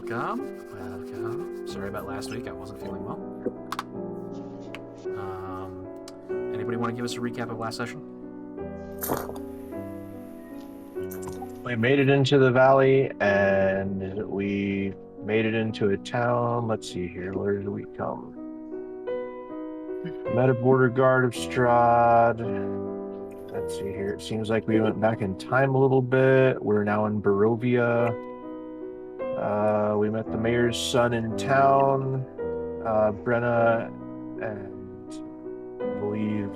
Welcome. Sorry about last week. I wasn't feeling well. Anybody want to give us a recap of last session? We made it into the valley, and we made it into a town. Let's see here. Where did we come? Met a border guard of Strahd. Let's see here. It seems like we went back in time a little bit. We're now in Barovia. We met the mayor's son in town, Brenna, and I believe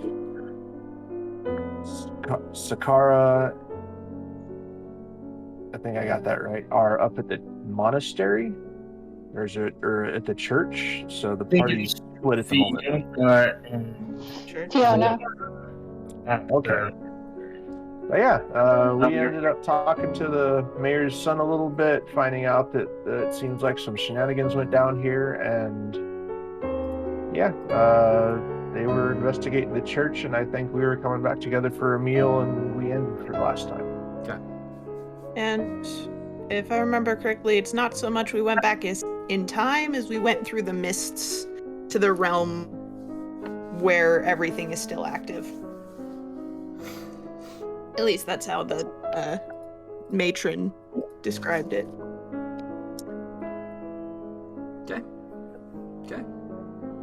Sakara. I think I got that right. Are up at the monastery, or at the church. So the party's split at the moment. Fiona. Okay. But yeah, we ended up talking to the mayor's son a little bit, finding out that it seems like some shenanigans went down here, and yeah, they were investigating the church, and I think we were coming back together for a meal, and we ended for the last time. Okay. And if I remember correctly, it's not so much we went back as in time as we went through the mists to the realm where everything is still active. At least that's how the matron described it. Okay.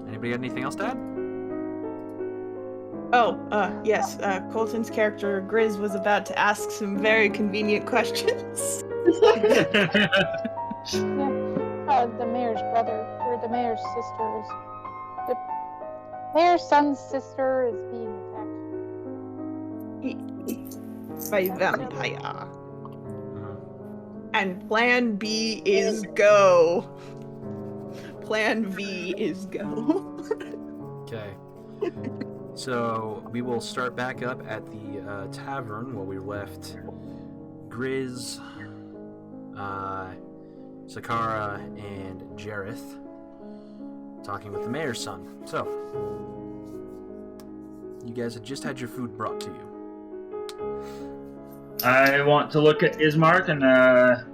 Anybody got anything else to add? Oh, yes. Colton's character, Grizz, was about to ask some very convenient questions. The mayor's brother, or the mayor's sister the mayor's son's sister is being attacked. By vampire. And plan B is go. Plan V is go. Okay. So we will start back up at the tavern where we left Grizz, Sakara, and Jareth talking with the mayor's son. So, you guys had just had your food brought to you. I want to look at Ismark and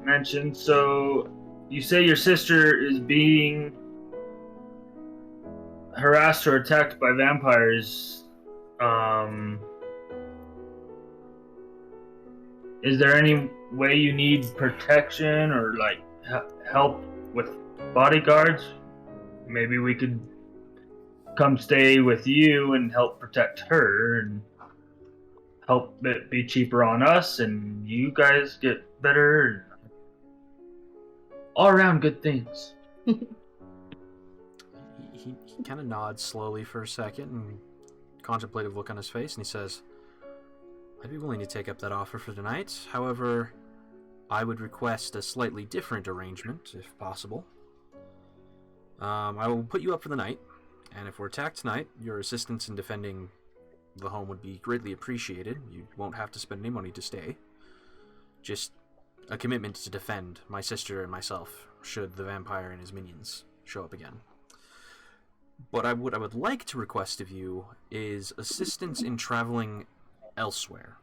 mention, so you say your sister is being harassed or attacked by vampires. Is there any way you need protection or like help with bodyguards? Maybe we could come stay with you and help protect her and help it be cheaper on us, and you guys get better, and all around good things. He kind of nods slowly for a second and contemplative look on his face, and he says, I'd be willing to take up that offer for tonight. However, I would request a slightly different arrangement, if possible. I will put you up for the night, and if we're attacked tonight, your assistance in defending the home would be greatly appreciated. You won't have to spend any money to stay. Just a commitment to defend my sister and myself should the vampire and his minions show up again. But what I would like to request of you is assistance in traveling elsewhere.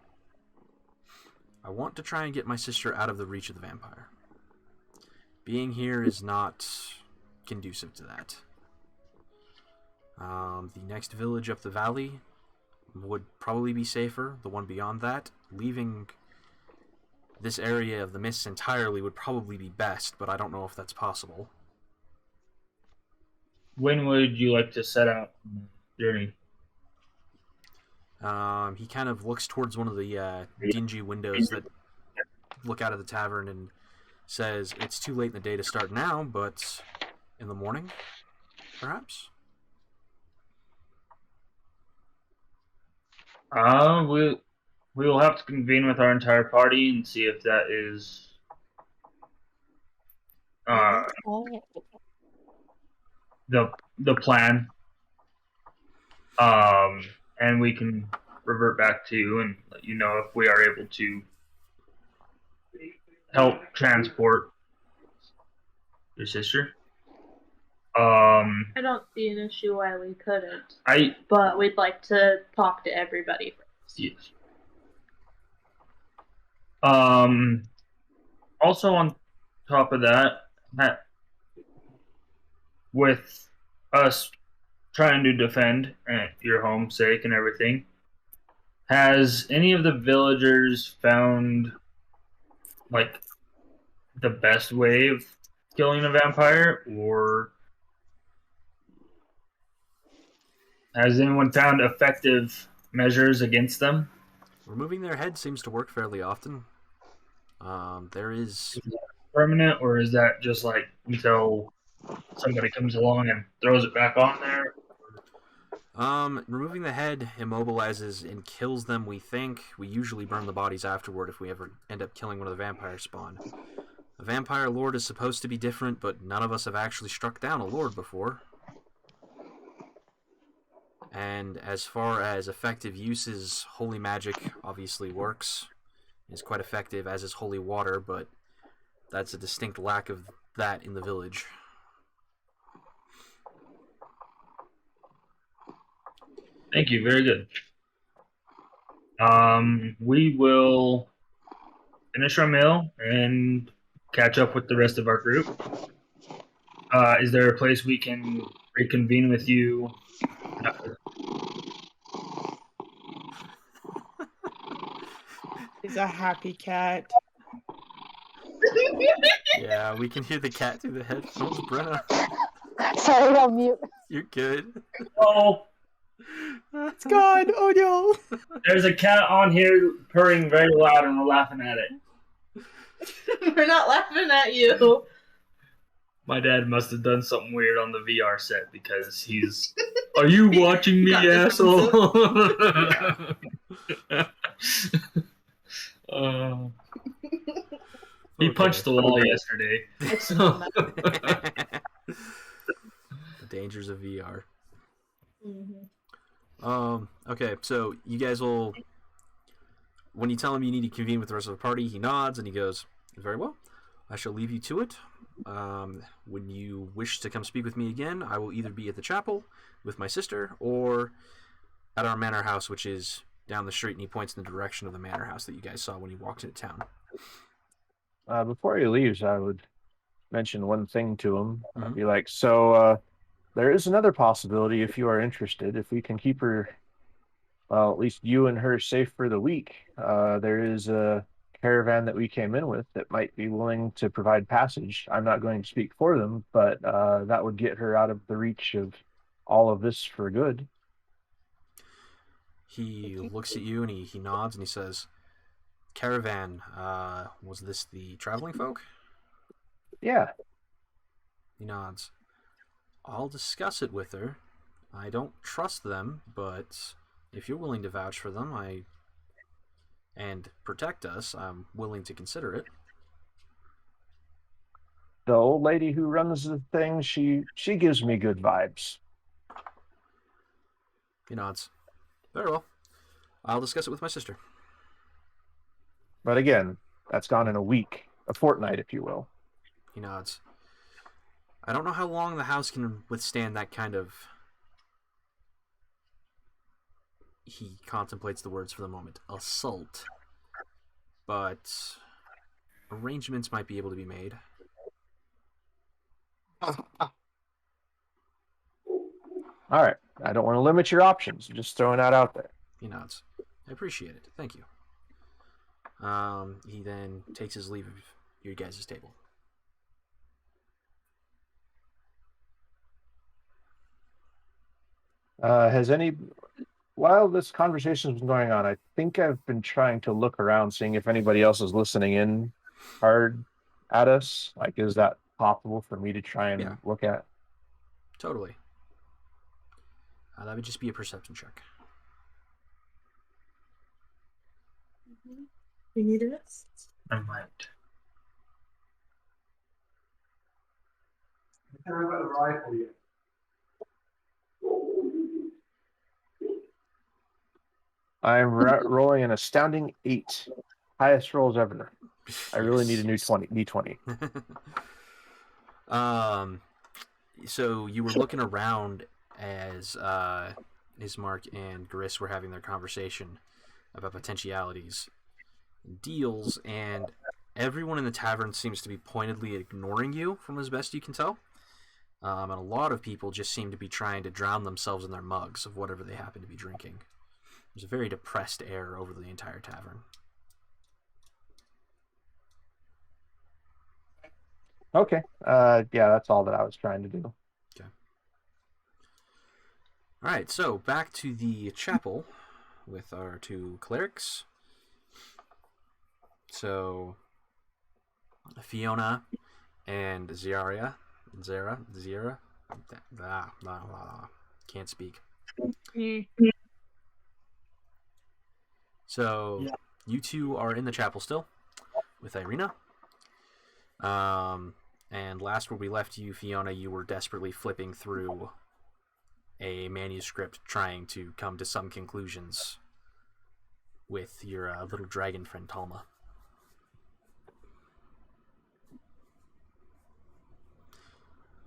I want to try and get my sister out of the reach of the vampire. Being here is not conducive to that. The next village up the valley would probably be safer. The one beyond that, leaving this area of the mists entirely would probably be best, but I don't know if that's possible. When would you like to set out on the journey? He kind of looks towards one of the dingy windows that look out of the tavern and says, it's too late in the day to start now, but in the morning, perhaps? We will have to convene with our entire party and see if that is the plan. And we can revert back to you and let you know if we are able to help transport your sister. I don't see an issue why we couldn't. But we'd like to talk to everybody first. Yes. Also on top of that, with us trying to defend your home's sake and everything, has any of the villagers found like the best way of killing a vampire, or has anyone found effective measures against them? Removing their head seems to work fairly often. There is... Is that permanent, or is that just like until somebody comes along and throws it back on there? Removing the head immobilizes and kills them, we think. We usually burn the bodies afterward if we ever end up killing one of the vampire spawn. A vampire lord is supposed to be different, but none of us have actually struck down a lord before. And as far as effective uses, holy magic obviously works. It's quite effective, as is holy water, but that's a distinct lack of that in the village. Thank you. Very good. We will finish our meal and catch up with the rest of our group. Is there a place we can reconvene with you? He's a happy cat. Yeah, we can hear the cat through the headphones, Brenna. Sorry, I'll mute. You're good. Oh, It's gone. Oh no. there's a cat on here purring very loud, and we're laughing at it. We're not laughing at you. My dad must have done something weird on the VR set because he's. Are you watching me, Got this asshole? He punched the wall yesterday. The dangers of VR. Okay, so you guys will... When you tell him you need to convene with the rest of the party, he nods and he goes, very well. I shall leave you to it. When you wish to come speak with me again, I will either be at the chapel with my sister or at our manor house, which is down the street, and he points in the direction of the manor house that you guys saw when you walked into town. Before he leaves, I would mention one thing to him. Mhm. I'd be like, so there is another possibility if you are interested. If we can keep her, well, at least you and her safe for the week, there is a caravan that we came in with that might be willing to provide passage. I'm not going to speak for them, but that would get her out of the reach of all of this for good. He looks at you and he nods and he says, caravan, was this the traveling folk? Yeah. He nods. I'll discuss it with her. I don't trust them, but if you're willing to vouch for them, and protect us, I'm willing to consider it. The old lady who runs the thing, she gives me good vibes. He nods. Very well. I'll discuss it with my sister. But again, that's gone in a week, a fortnight, if you will. He nods. I don't know how long the house can withstand that kind of... He contemplates the words for the moment. Assault. But arrangements might be able to be made. All right. I don't want to limit your options. I'm just throwing that out there. He nods. I appreciate it. Thank you. He then takes his leave of your guys' table. While this conversation's been going on, I think I've been trying to look around, seeing if anybody else is listening in hard at us. Like, is that possible for me to try and look at? Totally. That would just be a perception check. You need a rest? I might. I haven't got a rifle yet. I'm rolling an astounding 8. Highest rolls ever. I really need a new 20. D20. So you were looking around as Ismark and Gris were having their conversation about potentialities, deals, and everyone in the tavern seems to be pointedly ignoring you, from as best you can tell. And a lot of people just seem to be trying to drown themselves in their mugs of whatever they happen to be drinking. There's a very depressed air over the entire tavern. Okay. Yeah, that's all that I was trying to do. Okay. Alright, so back to the chapel with our two clerics. So, Fiona and Zara, can't speak. So, you two are in the chapel still with Irina. And last where we left you, Fiona, you were desperately flipping through a manuscript trying to come to some conclusions with your little dragon friend Talma.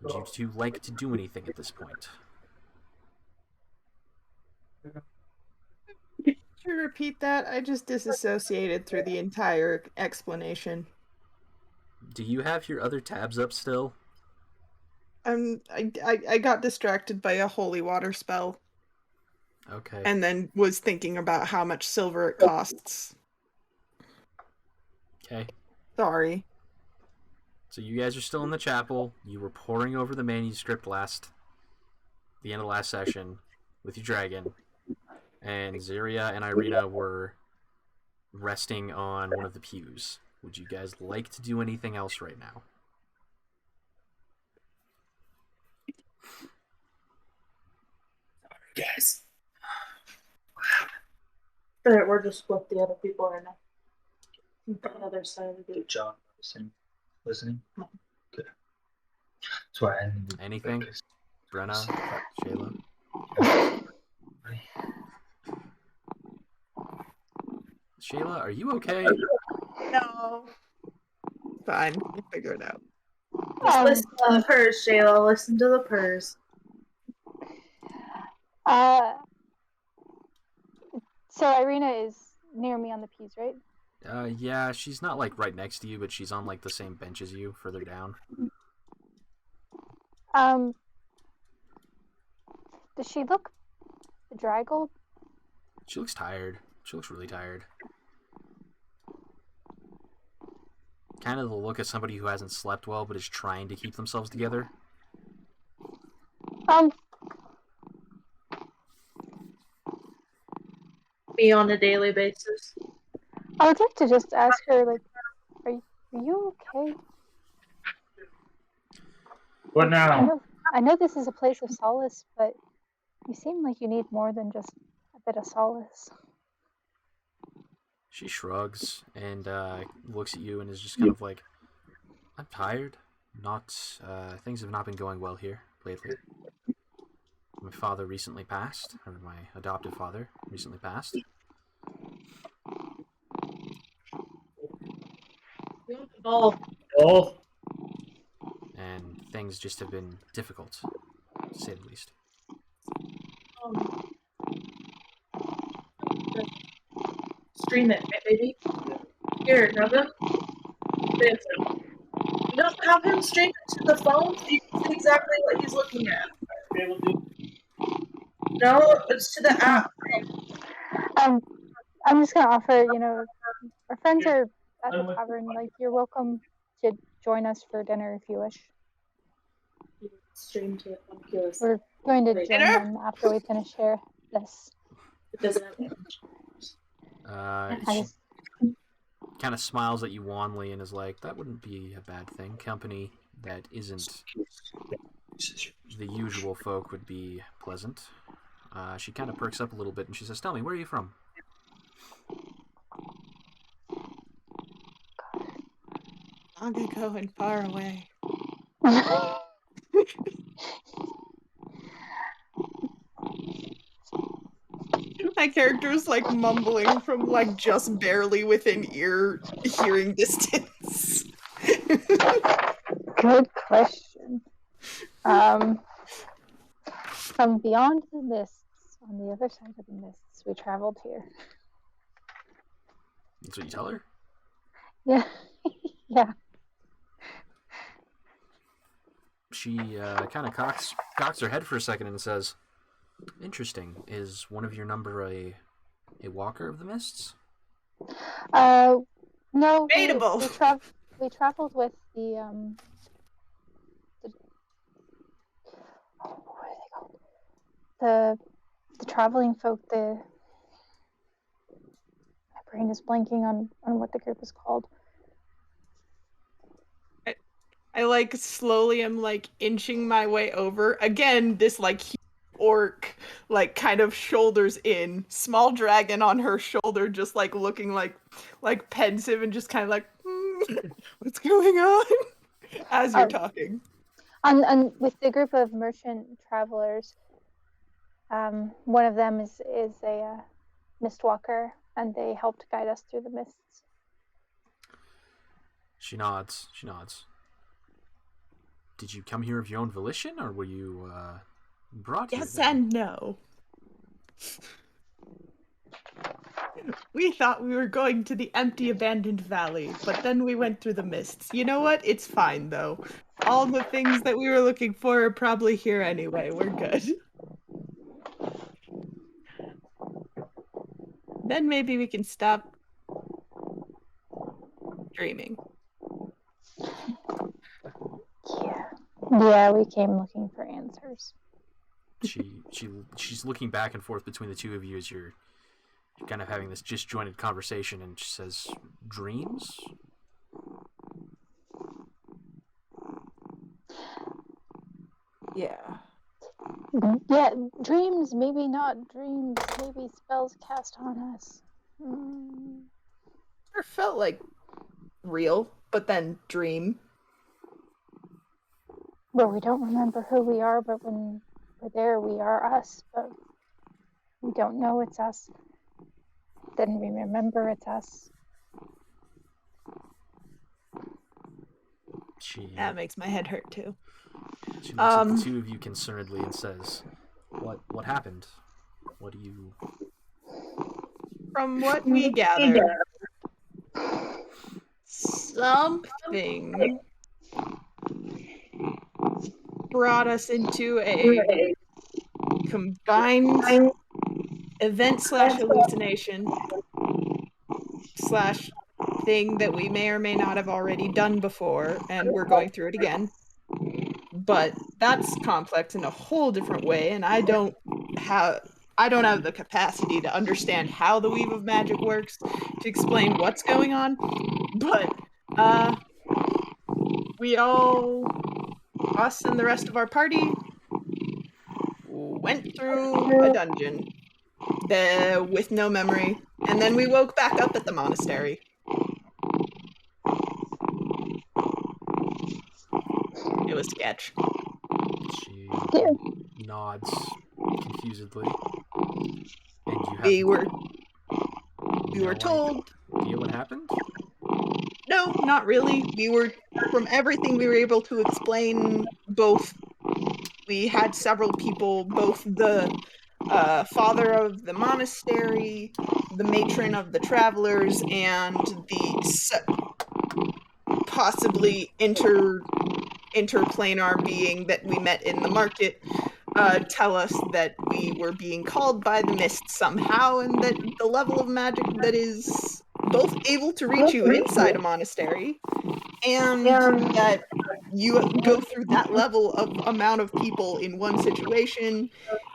Would you two like to do anything at this point? Could you repeat that? I just disassociated through the entire explanation. Do you have your other tabs up still? I got distracted by a holy water spell. Okay. And then was thinking about how much silver it costs. Okay. Sorry. So you guys are still in the chapel. You were poring over the manuscript the end of last session with your dragon. And Zaria and Irina were resting on one of the pews. Would you guys like to do anything else right now? Guys. Alright, we're just with the other people right now. The other side of the Good gate. job listening. Good. That's why I need to Anything? focus. Brenna? Shayla? Shayla, are you okay? No. Fine, we'll figure it out. Just listen to the purrs, Shayla. Listen to the purrs. So Irina is near me on the pews, right? Yeah, she's not like right next to you, but she's on like the same bench as you, further down. Does she look bedraggled? She looks tired. She looks really tired. Kind of the look of somebody who hasn't slept well but is trying to keep themselves together. Me on a daily basis. I would like to just ask her, like, are you okay? What now? I know this is a place of solace, but you seem like you need more than just a bit of solace. She shrugs and looks at you and is just kind of like, I'm tired. Things have not been going well here lately. My father recently passed, or my adoptive father recently passed. Oh. And things just have been difficult, to say the least. Stream it, baby. Here, Nova. No, have him stream it to the phone so you can see exactly what he's looking at. No, it's to the app. I'm just gonna offer, our friends are at the tavern. Like, you're welcome to join us for dinner if you wish. Stream to it. I'm curious. We're going to join them after we finish here. This. It doesn't have She kind of smiles at you wanly and is like, that wouldn't be a bad thing. Company that isn't the usual folk would be pleasant. She kind of perks up a little bit and she says, tell me, where are you from? I'm going far away. My character is like mumbling from like just barely within hearing distance. Good question. From beyond the mists, on the other side of the mists, we traveled here. That's what you tell her? Yeah. Yeah. She kind of cocks her head for a second and says, "Interesting. Is one of your number a walker of the mists?" No. Debatable. We traveled with the what are they called? The traveling folk. My brain is blanking on what the group is called. I like slowly am like inching my way over. Again, this like orc like kind of shoulders in, small dragon on her shoulder, just like looking like pensive and just kind of like, what's going on? As you're talking. And with the group of merchant travelers, one of them is a mistwalker, and they helped guide us through the mists. She nods. Did you come here of your own volition, or were you brought here? Yes and no. We thought we were going to the empty, abandoned valley, but then we went through the mists. You know what? It's fine, though. All the things that we were looking for are probably here anyway. We're good. Then maybe we can stop dreaming. Yeah, we came looking for answers. She's looking back and forth between the two of you as you're kind of having this disjointed conversation, and she says, "Dreams?" Yeah. Yeah, dreams, maybe not dreams, maybe spells cast on us. It felt like real, but then dream. Well, we don't remember who we are, but when we're there, we are us, but we don't know it's us. Then we remember it's us. That makes my head hurt too. She looks at the two of you concernedly and says, What happened? What do you... From what we gather, something brought us into a combined event / hallucination / thing that we may or may not have already done before, and we're going through it again. But that's complex in a whole different way, and I don't have the capacity to understand how the weave of magic works to explain what's going on. But we all, us and the rest of our party, went through a dungeon with no memory, and then we woke back up at the monastery. It was sketch. She nods confusedly. And we were told. Idea what happened? No, not really. From everything we were able to explain, we had several people, both the father of the monastery, the matron of the travelers, and the possibly interplanar being that we met in the market, tell us that we were being called by the mist somehow, and that the level of magic that is both able to reach you inside a monastery, and that you go through that level of amount of people in one situation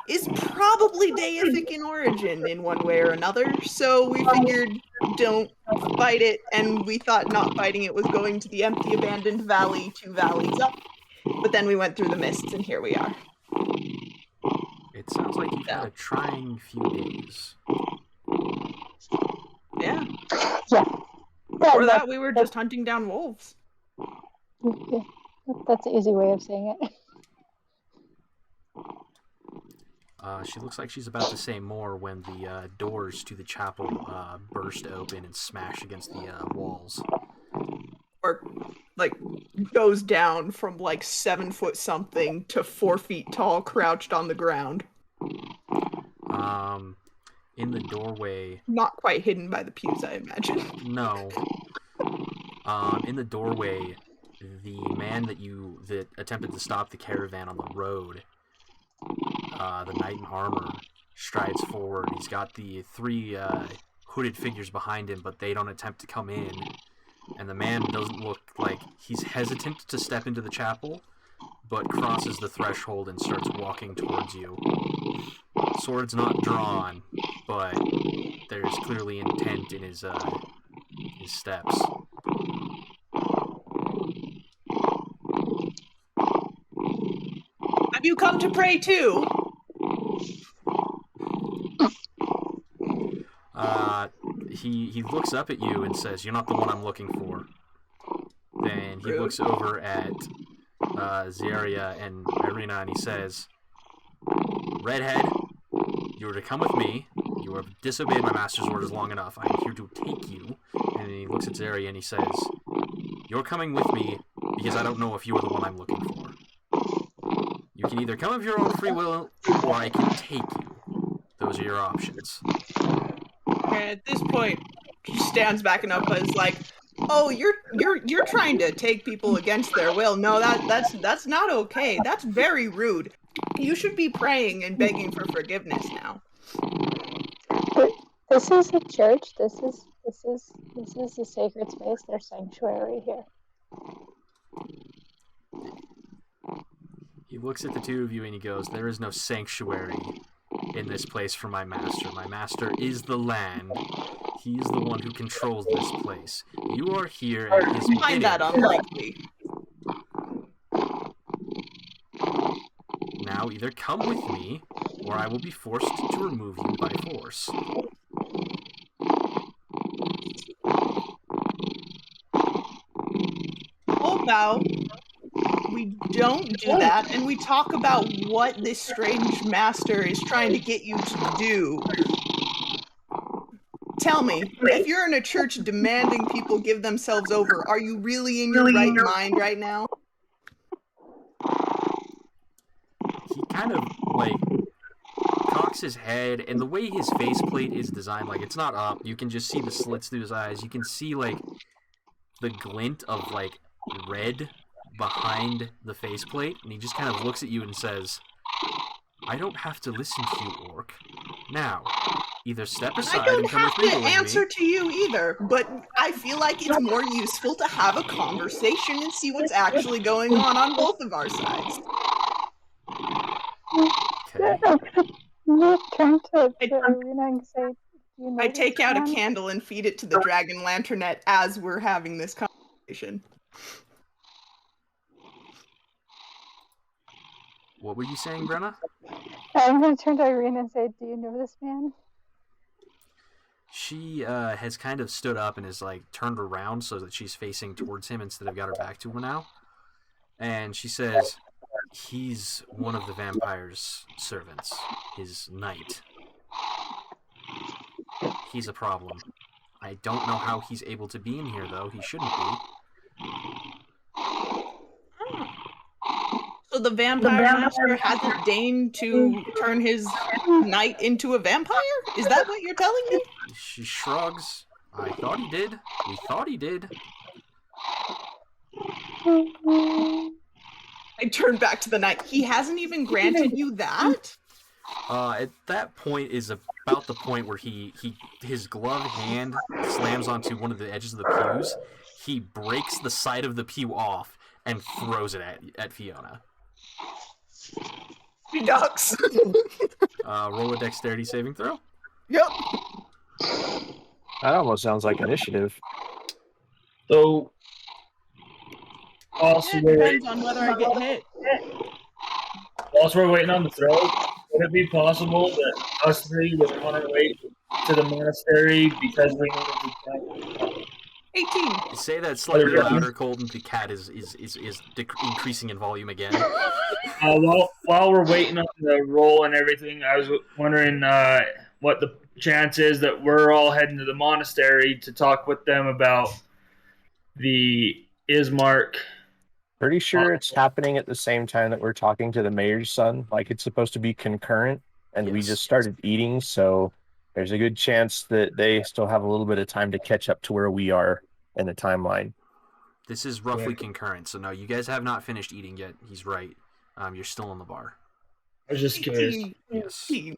is probably deific in origin in one way or another. So we figured, don't fight it, and we thought not fighting it was going to the empty abandoned valley 2 valleys up. But then we went through the mists, and here we are. It sounds like you've had a trying few days. Yeah. Yeah. Before that, we were just hunting down wolves. Yeah. That's an easy way of saying it. She looks like she's about to say more when the doors to the chapel burst open and smash against the walls. Or, goes down from, 7 foot something to 4 feet tall, crouched on the ground. In the doorway... Not quite hidden by the pews, I imagine. No. In the doorway, the man that attempted to stop the caravan on the road, the knight in armor, strides forward. He's got the 3 hooded figures behind him, but they don't attempt to come in. And the man doesn't look like he's hesitant to step into the chapel, but crosses the threshold and starts walking towards you. Sword's not drawn, but there's clearly intent in his steps. Have you come to pray too? He looks up at you and says, "You're not the one I'm looking for." Then he looks over at Zaria and Irina and he says, "Redhead, you are to come with me. You have disobeyed my master's orders long enough. I am here to take you." And he looks at Zaria and he says, "You're coming with me because I don't know if you are the one I'm looking for. You can either come of your own free will, or I can take you. Those are your options." At this point, she stands back and up and is like, "Oh, you're trying to take people against their will. No, that's not okay. That's very rude. You should be praying and begging for forgiveness now." This is a church. This is a sacred space. There's sanctuary here. He looks at the two of you and he goes, "There is no sanctuary in this place for my master. My master is the land. He is the one who controls this place. You are here at his bidding." I find that unlikely. Now either come with me, or I will be forced to remove you by force. How about we don't do that and we talk about what this strange master is trying to get you to do? Tell me, if you're in a church demanding people give themselves over, are you really in your right mind right now? He kind of, cocks his head, and the way his faceplate is designed, it's not up. You can just see the slits through his eyes. You can see, the glint of, red behind the faceplate, and he just kind of looks at you and says, "I don't have to listen to you, Orc. Now, either step aside and come with me." I don't have to answer to you either, but I feel like it's more useful to have a conversation and see what's actually going on both of our sides. Okay. I take out a candle and feed it to the dragon lanternette as we're having this conversation. What were you saying, Brenna? I'm going to turn to Irene and say, "Do you know this man?" She has kind of stood up and is turned around so that she's facing towards him instead of got her back to her now. And she says, "He's one of the vampire's servants, his knight. He's a problem. I don't know how he's able to be in here, though. He shouldn't be." So the vampire master hasn't deigned to turn his knight into a vampire? Is that what you're telling me? She shrugs. "I thought he did. We thought he did." I turn back to the knight. He hasn't even granted you that? At that point is about the point where his gloved hand slams onto one of the edges of the pews. He breaks the side of the pew off and throws it at Fiona. He ducks. Roll a dexterity saving throw. Yep. That almost sounds like initiative. So, also, It depends on whether I get hit. whilst we're waiting on the throw, would it be possible that us three would on our way to the monastery because we needed to 18. Say that slightly louder, Colton. The cat is increasing in volume again. While we're waiting on the roll and everything, I was wondering what the chance is that we're all heading to the monastery to talk with them about the Ismark. Pretty sure it's happening at the same time that we're talking to the mayor's son. It's supposed to be concurrent, and we Yes. just started eating, so there's a good chance that they still have a little bit of time to catch up to where we are in the timeline. This is roughly concurrent, so no, you guys have not finished eating yet. He's right. You're still in the bar. I was just curious. 18. Yes. 18.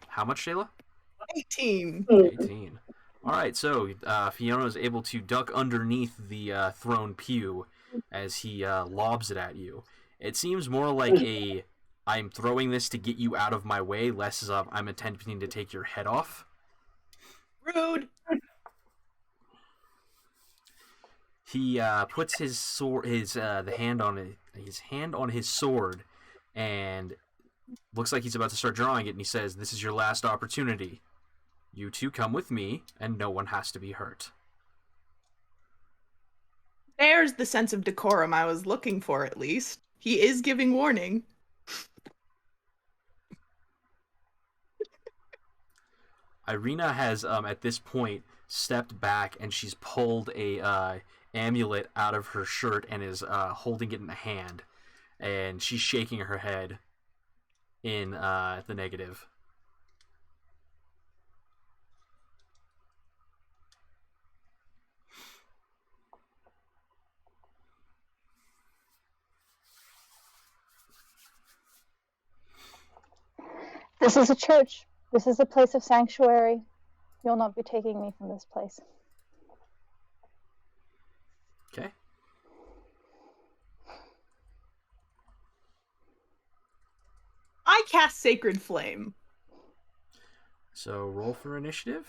How much, Shayla? 18. 18. All right, so Fiona is able to duck underneath the thrown pew as he lobs it at you. It seems more like a I'm throwing this to get you out of my way, less as I'm attempting to take your head off. Rude. He puts his sword, the hand on his hand on his sword, and looks like he's about to start drawing it. And he says, "This is your last opportunity. You two come with me, and no one has to be hurt." There's the sense of decorum I was looking for, at least. He is giving warning. Irina has, at this point, stepped back, and she's pulled a amulet out of her shirt and is holding it in the hand, and she's shaking her head in the negative. This is a church. This is a place of sanctuary. You'll not be taking me from this place. Okay. I cast Sacred Flame. So roll for initiative.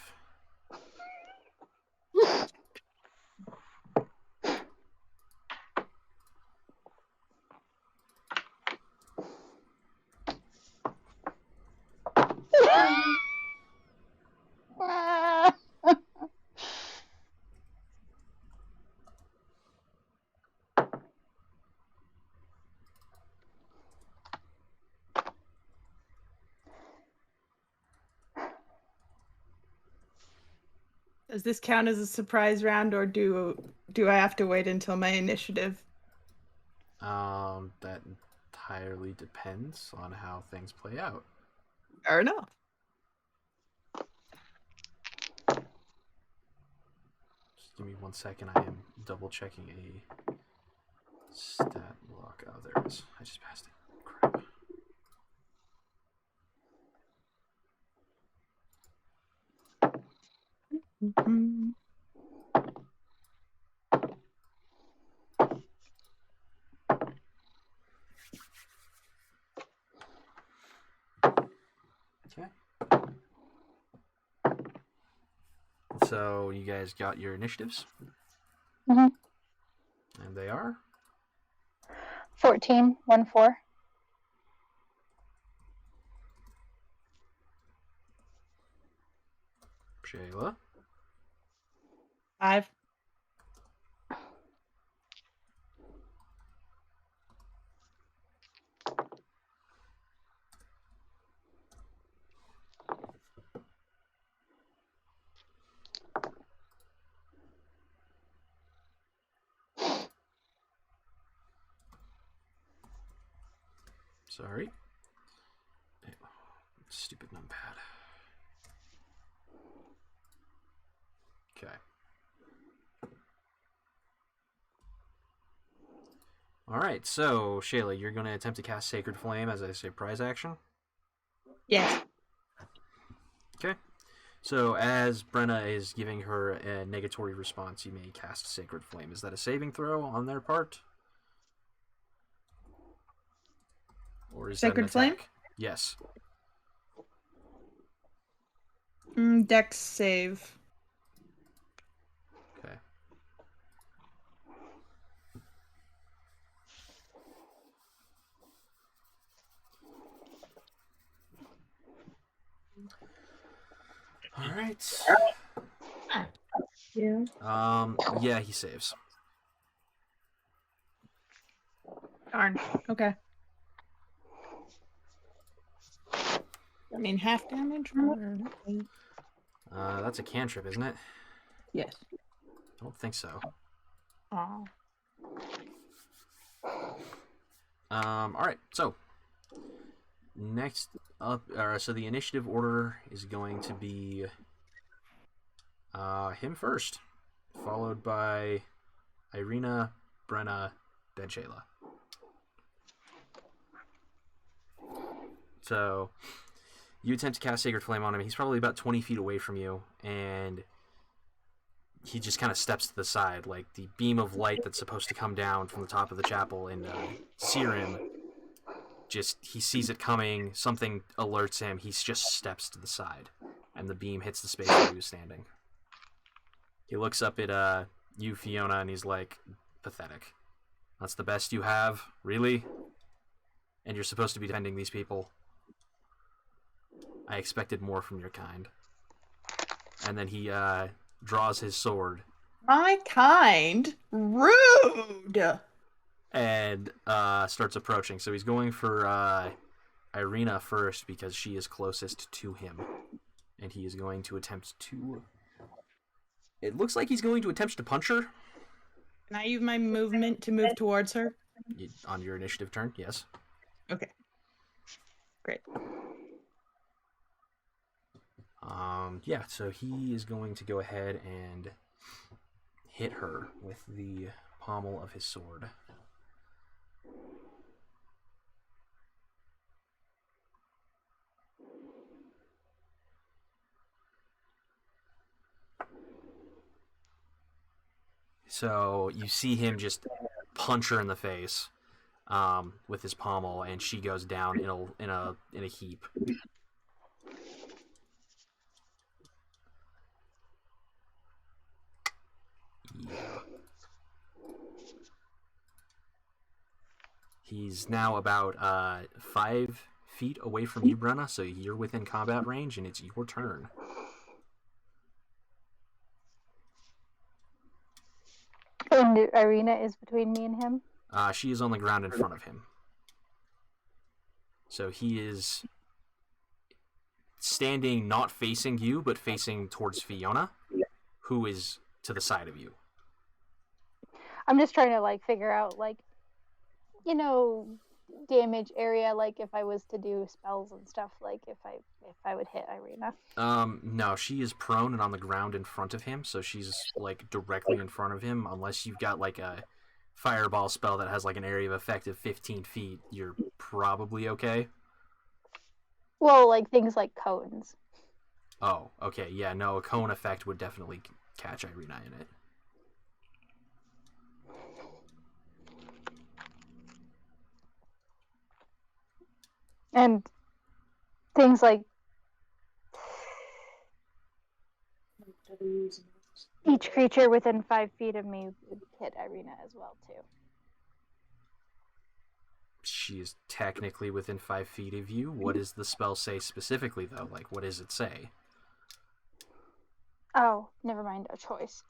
Does this count as a surprise round, or do I have to wait until my initiative? That entirely depends on how things play out. Fair enough. Just give me 1 second. I am double checking a stat block. Oh, there it is. I just passed it. Crap. Mm-hmm. Okay. So you guys got your initiatives? Mm-hmm. And they are? 14, 1, 4. Shayla? 5. Sorry. Stupid numpad. Okay. Alright, so Shayla, you're going to attempt to cast Sacred Flame as a surprise action? Yes. Okay. So as Brenna is giving her a negatory response, you may cast Sacred Flame. Is that a saving throw on their part? Or is Sacred that an Flame? attack? Yes. Dex save. Okay. All right. Yeah. Yeah, he saves. Darn. Okay. I mean, half damage? Or... That's a cantrip, isn't it? Yes. I don't think so. Oh. All right. So next up, so the initiative order is going to be him first, followed by Irina, Brenna, then Shayla. So you attempt to cast Sacred Flame on him. He's probably about 20 feet away from you, and he just kind of steps to the side, like the beam of light that's supposed to come down from the top of the chapel and sear him. Just, he sees it coming, something alerts him, he just steps to the side, and the beam hits the space where he was standing. He looks up at you, Fiona, and he's like, pathetic. That's the best you have? Really? And you're supposed to be defending these people? I expected more from your kind. And then he draws his sword. My kind? Rude! And starts approaching. So he's going for Irina first because she is closest to him. And he is going to attempt to... It looks like he's going to attempt to punch her. Can I use my movement to move towards her? On your initiative turn, yes. Okay. Great. Yeah, so he is going to go ahead and hit her with the pommel of his sword. So you see him just punch her in the face with his pommel, and she goes down in a heap. Yeah. He's now about 5 feet away from you, Brenna, so you're within combat range, and it's your turn. And Irina is between me and him? She is on the ground in front of him. So he is standing not facing you, but facing towards Fiona, who is to the side of you. I'm just trying to, figure out, damage area, if I was to do spells and stuff, if I would hit Irina. No, she is prone and on the ground in front of him, so she's, directly in front of him, unless you've got, a fireball spell that has, an area of effect of 15 feet, you're probably okay. Well, things like cones. Oh, okay, yeah, no, a cone effect would definitely catch Irina in it. And things like each creature within 5 feet of me would hit Irina as well, too. She is technically within 5 feet of you. What does the spell say specifically, though? What does it say? Oh, never mind. A choice.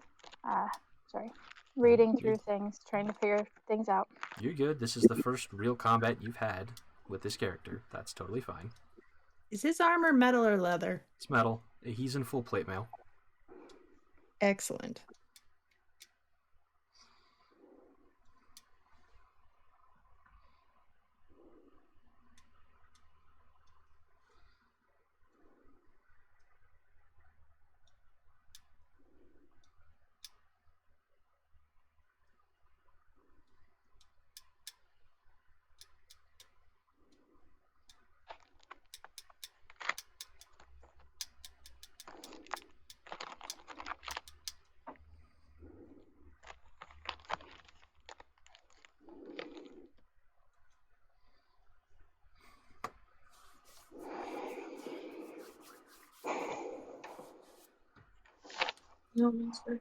Sorry. Reading through things, trying to figure things out. You're good. This is the first real combat you've had with this character. That's totally fine. Is his armor metal or leather? It's metal. He's in full plate mail. Excellent. No, Master.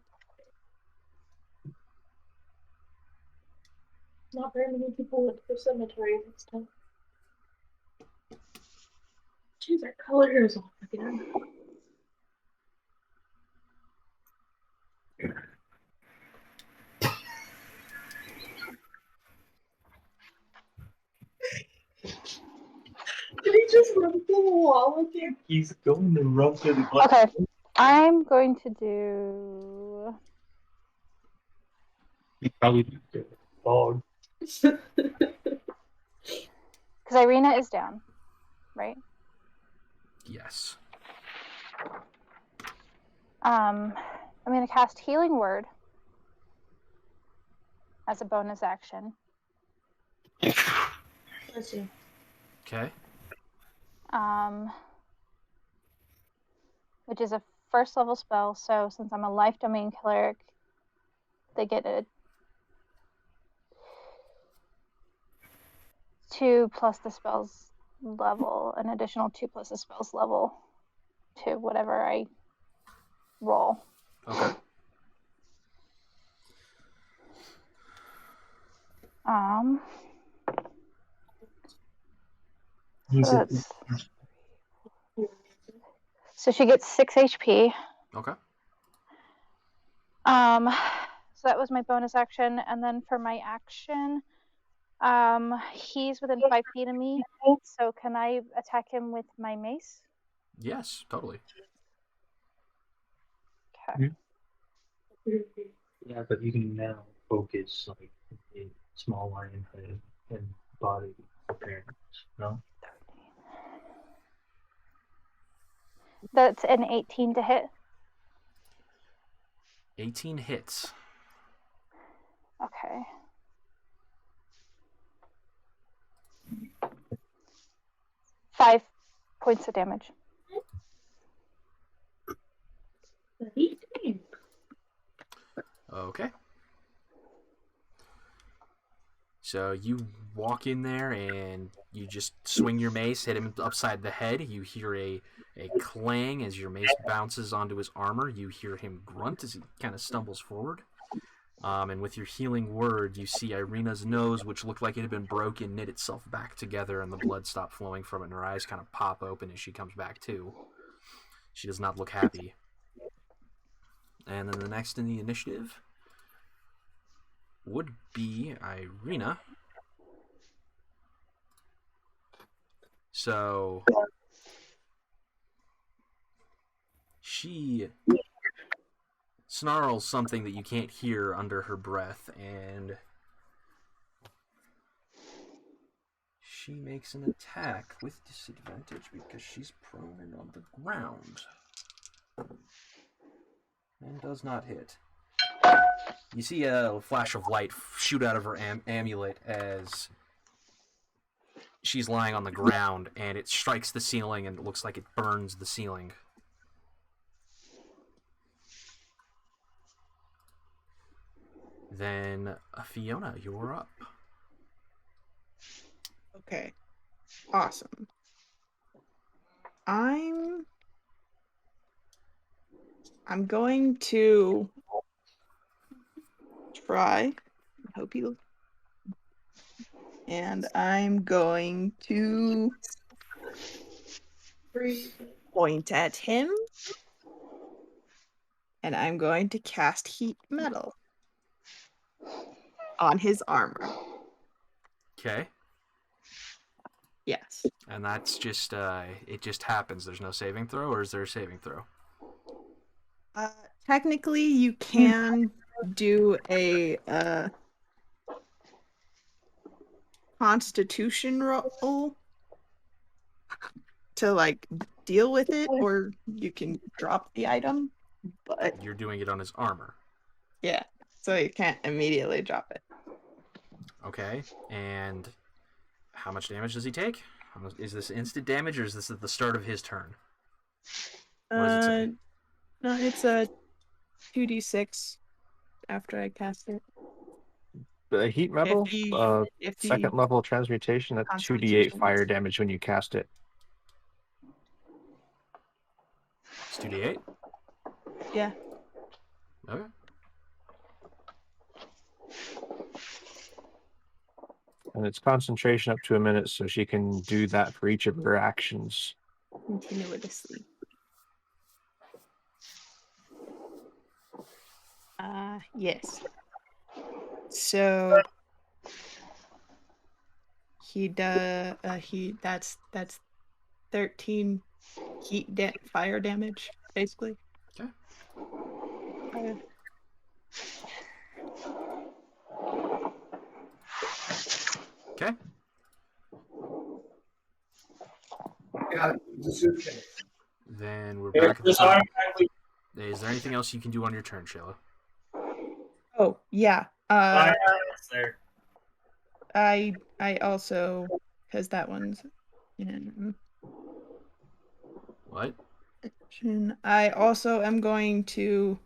Not very many people went to the cemetery this time. Jeez, our color is off again. Did he just run through the wall again? He's going to run through the glass. Okay. I'm going to do... He probably did the fog. Because Irina is down, right? Yes. I'm going to cast Healing Word as a bonus action. Let's see. Okay. Which is a first level spell. So since I'm a life domain cleric, they get a 2 plus the spell's level, an additional 2 plus the spell's level to whatever I roll. Okay. So she gets 6 HP. Okay. So that was my bonus action, and then for my action, he's within 5 feet of me. So can I attack him with my mace? Yes, totally. Okay. Yeah, but you can now focus like a small lion head and body appearance, no? That's an 18 to hit. 18 hits. Okay. Five points of damage. Okay. So you walk in there and you just swing your mace, hit him upside the head. You hear a clang as your mace bounces onto his armor. You hear him grunt as he kind of stumbles forward. And with your healing word, you see Irina's nose, which looked like it had been broken, knit itself back together, and the blood stopped flowing from it, and her eyes kind of pop open as she comes back to. She does not look happy. And then the next in the initiative would be Irina. So she snarls something that you can't hear under her breath, and she makes an attack with disadvantage because she's prone and on the ground. And does not hit. You see a flash of light shoot out of her amulet as she's lying on the ground, and it strikes the ceiling, and it looks like it burns the ceiling. Then, Fiona, you're up. Okay. Awesome. I'm going to try. Hope you. And I'm going to point at him. And I'm going to cast heat metal on his armor. Okay. Yes. And that's just, it just happens. There's no saving throw, or is there a saving throw? Technically, you can do a Constitution roll to like deal with it, or you can drop the item. But you're doing it on his armor. Yeah, so you can't immediately drop it. Okay, and how much damage does he take? Is this instant damage, or is this at the start of his turn? What does it say? No, it's a 2d6 after I cast it. The heat metal, second level transmutation, that's 2d8 fire damage when you cast it. It's 2d8? Yeah. Okay. And it's concentration up to a minute, so she can do that for each of her actions. Continuously. Yes. So that's 13 fire damage, basically. Okay. Okay. Then we're back at the top. Is there anything else you can do on your turn, Shayla? Oh, yeah. there. I also, because that one's What? I also am going to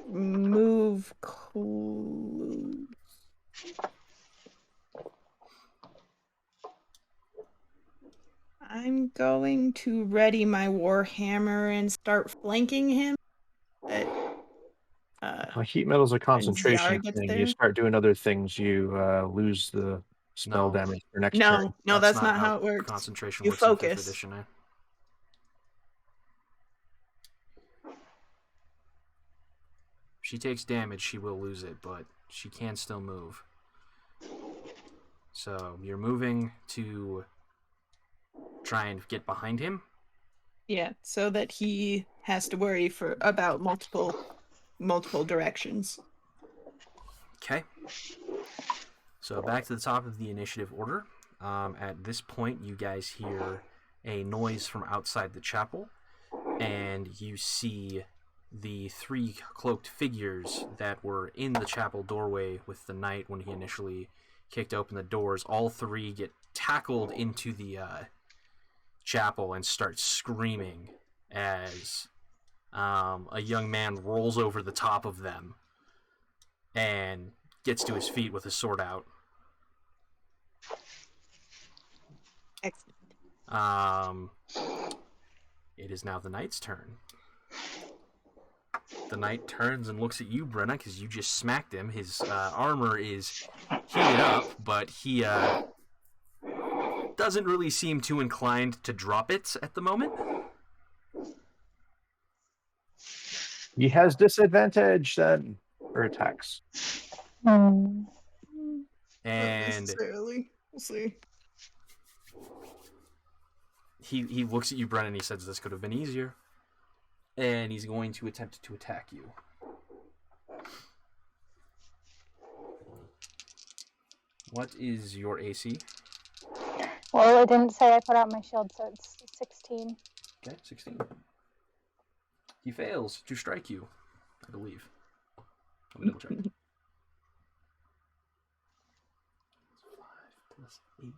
move close. I'm going to ready my warhammer and start flanking him. Well, heat metal's a concentration gets thing. there. You start doing other things, you lose the spell No. damage for next turn. No, that's not how it works. Concentration You works in 5th focus. edition. If she takes damage, she will lose it, but she can still move. So you're moving to try and get behind him? Yeah, so that he has to worry about multiple directions. Okay. So back to the top of the initiative order. At this point, you guys hear a noise from outside the chapel, and you see the 3 cloaked figures that were in the chapel doorway with the knight when he initially kicked open the doors. All 3 get tackled into the chapel and start screaming as a young man rolls over the top of them and gets to his feet with his sword out. Excellent. It is now the knight's turn. The knight turns and looks at you, Brenna, because you just smacked him. His armor is heated up, but he doesn't really seem too inclined to drop it at the moment. He has disadvantage then for attacks. And Not necessarily. We'll see. He looks at you, Brennan, and he says this could have been easier. And he's going to attempt to attack you. What is your AC? Well, it didn't say I put out my shield, so it's 16. Okay, 16. He fails to strike you, I believe. Let me double check. 5 plus 8.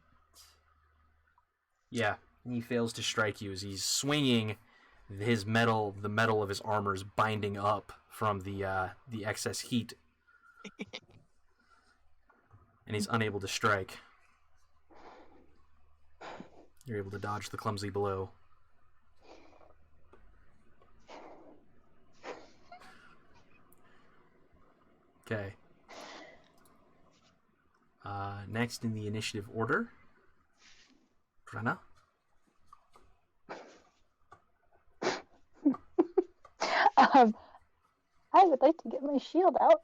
Yeah, he fails to strike you as he's swinging the metal of his armor is binding up from the excess heat. And he's unable to strike. You're able to dodge the clumsy blow. Okay. Next in the initiative order, Brenna. I would like to get my shield out.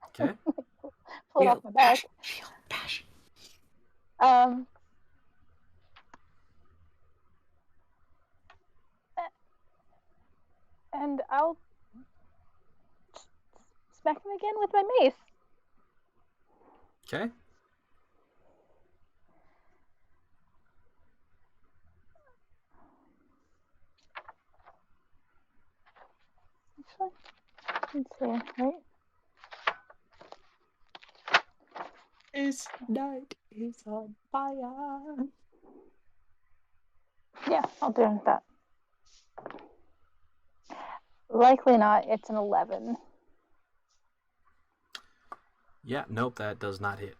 Okay. Pull it off my back. Shield, bash. And I'll smack him again with my mace. Okay. Actually, let's see, right? This night is on fire. Yeah, I'll do that. Likely not. It's an 11. Yeah, nope, that does not hit.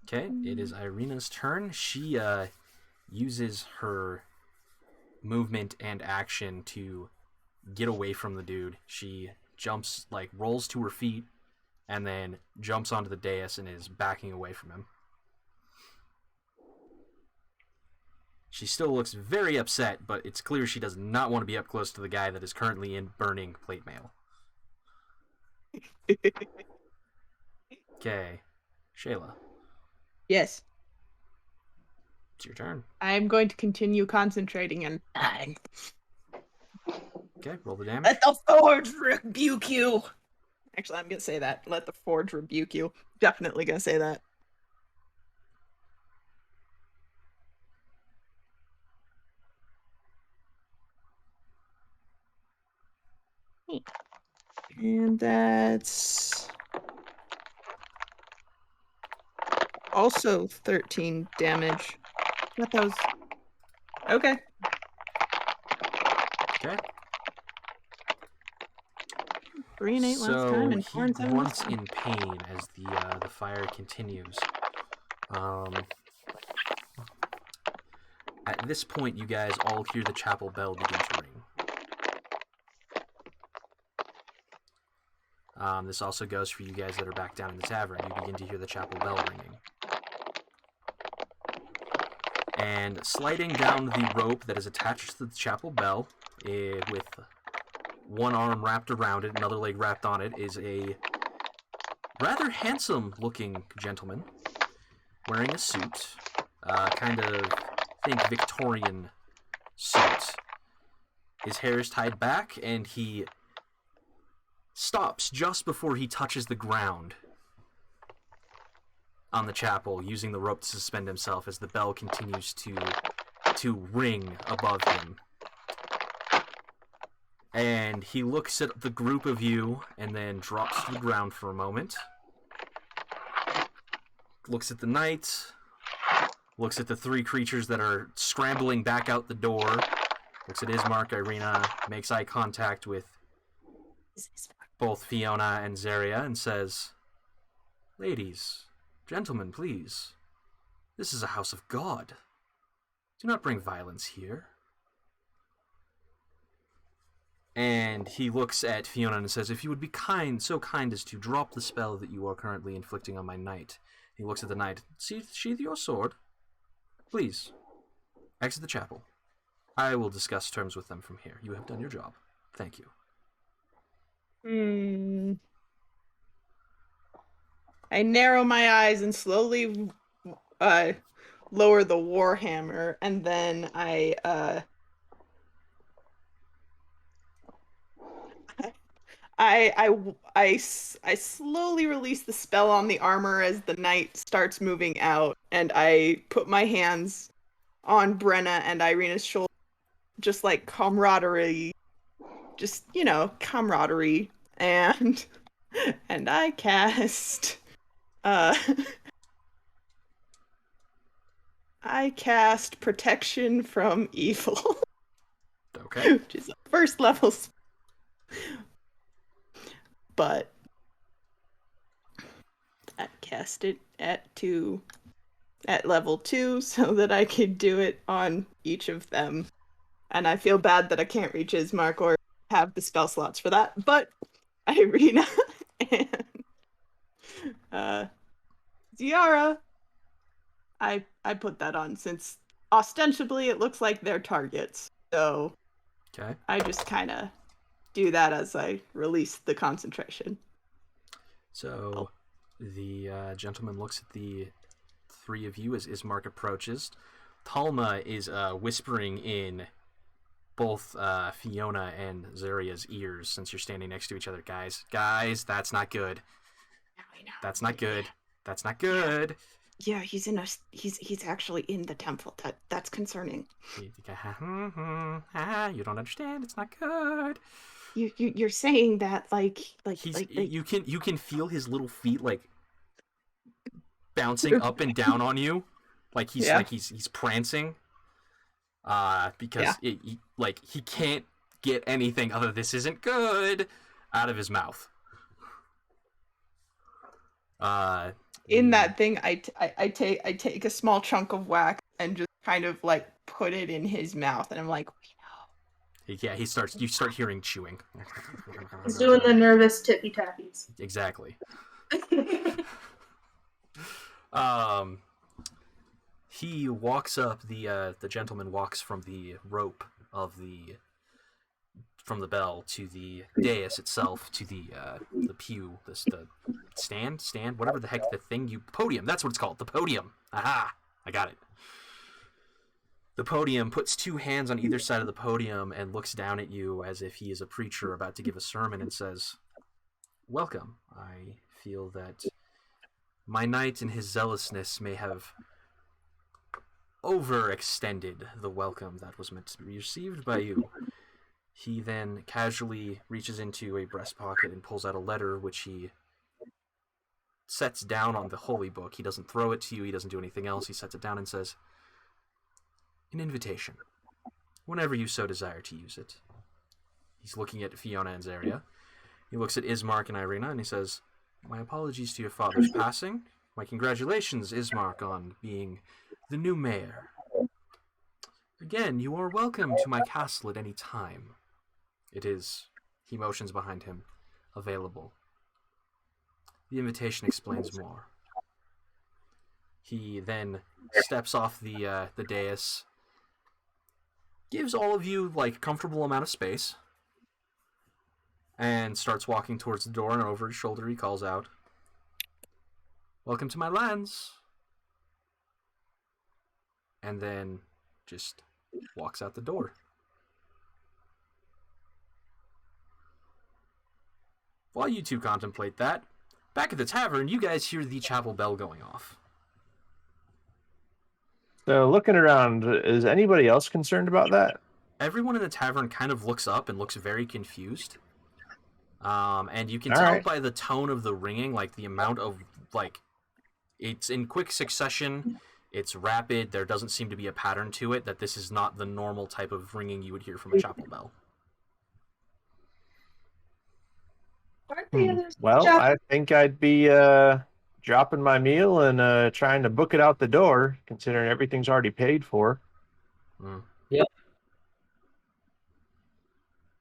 Okay, it is Irina's turn. She uses her movement and action to get away from the dude. She jumps, rolls to her feet, and then jumps onto the dais and is backing away from him. She still looks very upset, but it's clear she does not want to be up close to the guy that is currently in burning plate mail. Okay, Shayla. Yes. It's your turn. I'm going to continue concentrating and Okay, roll the damage. let the forge rebuke you. Actually, I'm gonna say that. Let the forge rebuke you. Definitely gonna say that. And that's also 13 damage. What those? Okay. Okay. 3 and 8 last time, and 4 and 7 he this grunts time. in pain as the fire continues. At this point, you guys all hear the chapel bell begin to ring. This also goes for you guys that are back down in the tavern. You begin to hear the chapel bell ringing. And sliding down the rope that is attached to the chapel bell, with one arm wrapped around it, another leg wrapped on it, is a rather handsome-looking gentleman wearing a suit, kind of, think, Victorian suit. His hair is tied back, and he stops just before he touches the ground on the chapel, using the rope to suspend himself as the bell continues to ring above him. And he looks at the group of you and then drops to the ground for a moment. Looks at the knight. Looks at the 3 creatures that are scrambling back out the door. Looks at Ismark, Irina, makes eye contact with both Fiona and Zaria and says, "Ladies, gentlemen, please. This is a house of God. Do not bring violence here." And he looks at Fiona and says, "If you would be so kind as to drop the spell that you are currently inflicting on my knight." He looks at the knight. "Sheath your sword. Please, exit the chapel. I will discuss terms with them from here. You have done your job. Thank you." I narrow my eyes and slowly lower the warhammer, and then I slowly release the spell on the armor as the knight starts moving out, and I put my hands on Brenna and Irina's shoulder, just like camaraderie, camaraderie, and I cast protection from evil. Okay. Which is a first level spell. But I cast it at level 2 so that I could do it on each of them. And I feel bad that I can't reach Ismark or have the spell slots for that. But Irina and Ziara, I put that on since ostensibly it looks like they're targets. So Okay. I just kind of do that as I release the concentration. So the gentleman looks at the 3 of you as Ismark approaches. Talma is whispering in both Fiona and Zaria's ears, since you're standing next to each other. Guys, that's not good. That's not good. That's not good. Yeah, he's actually in the temple. That's concerning. You don't understand. It's not good. You're saying that like you can feel his little feet like bouncing up and down on you, like he's prancing. Because he can't get anything other "this isn't good" out of his mouth. In that thing, I take a small chunk of wax and just kind of like put it in his mouth, and I'm like, we know. Yeah, you start hearing chewing. He's doing the nervous tippy tappies. Exactly. He walks up. The gentleman walks from the rope from the bell to the dais itself, to the pew, the stand, whatever the heck the thing podium. That's what it's called. The podium. Aha! I got it. The podium, puts 2 hands on either side of the podium and looks down at you as if he is a preacher about to give a sermon and says, "Welcome. I feel that my knight in his zealousness may have overextended the welcome that was meant to be received by you. He then casually reaches into a breast pocket and pulls out a letter, which he sets down on the holy book. He doesn't throw it to you. He doesn't do anything else. He sets it down and says, "An invitation. Whenever you so desire to use it." He's looking at Fiona and Zaria. He looks at Ismark and Irina, and he says, "My apologies to your father's passing. My congratulations, Ismark, on being the new mayor. Again, you are welcome to my castle at any time. It is," he motions behind him, "available. The invitation explains more." He then steps off the dais, gives all of you like a comfortable amount of space, and starts walking towards the door, and over his shoulder he calls out, "Welcome to my lands," and then just walks out the door. While you two contemplate that, back at the tavern, you guys hear the chapel bell going off. So looking around, is anybody else concerned about that? Everyone in the tavern kind of looks up and looks very confused. And you can All tell right. by the tone of the ringing, like the amount of, like, it's in quick succession, it's rapid, there doesn't seem to be a pattern to it, that this is not the normal type of ringing you would hear from a chapel bell. Aren't the others Well, chapel- I think I'd be dropping my meal and trying to book it out the door, considering everything's already paid for.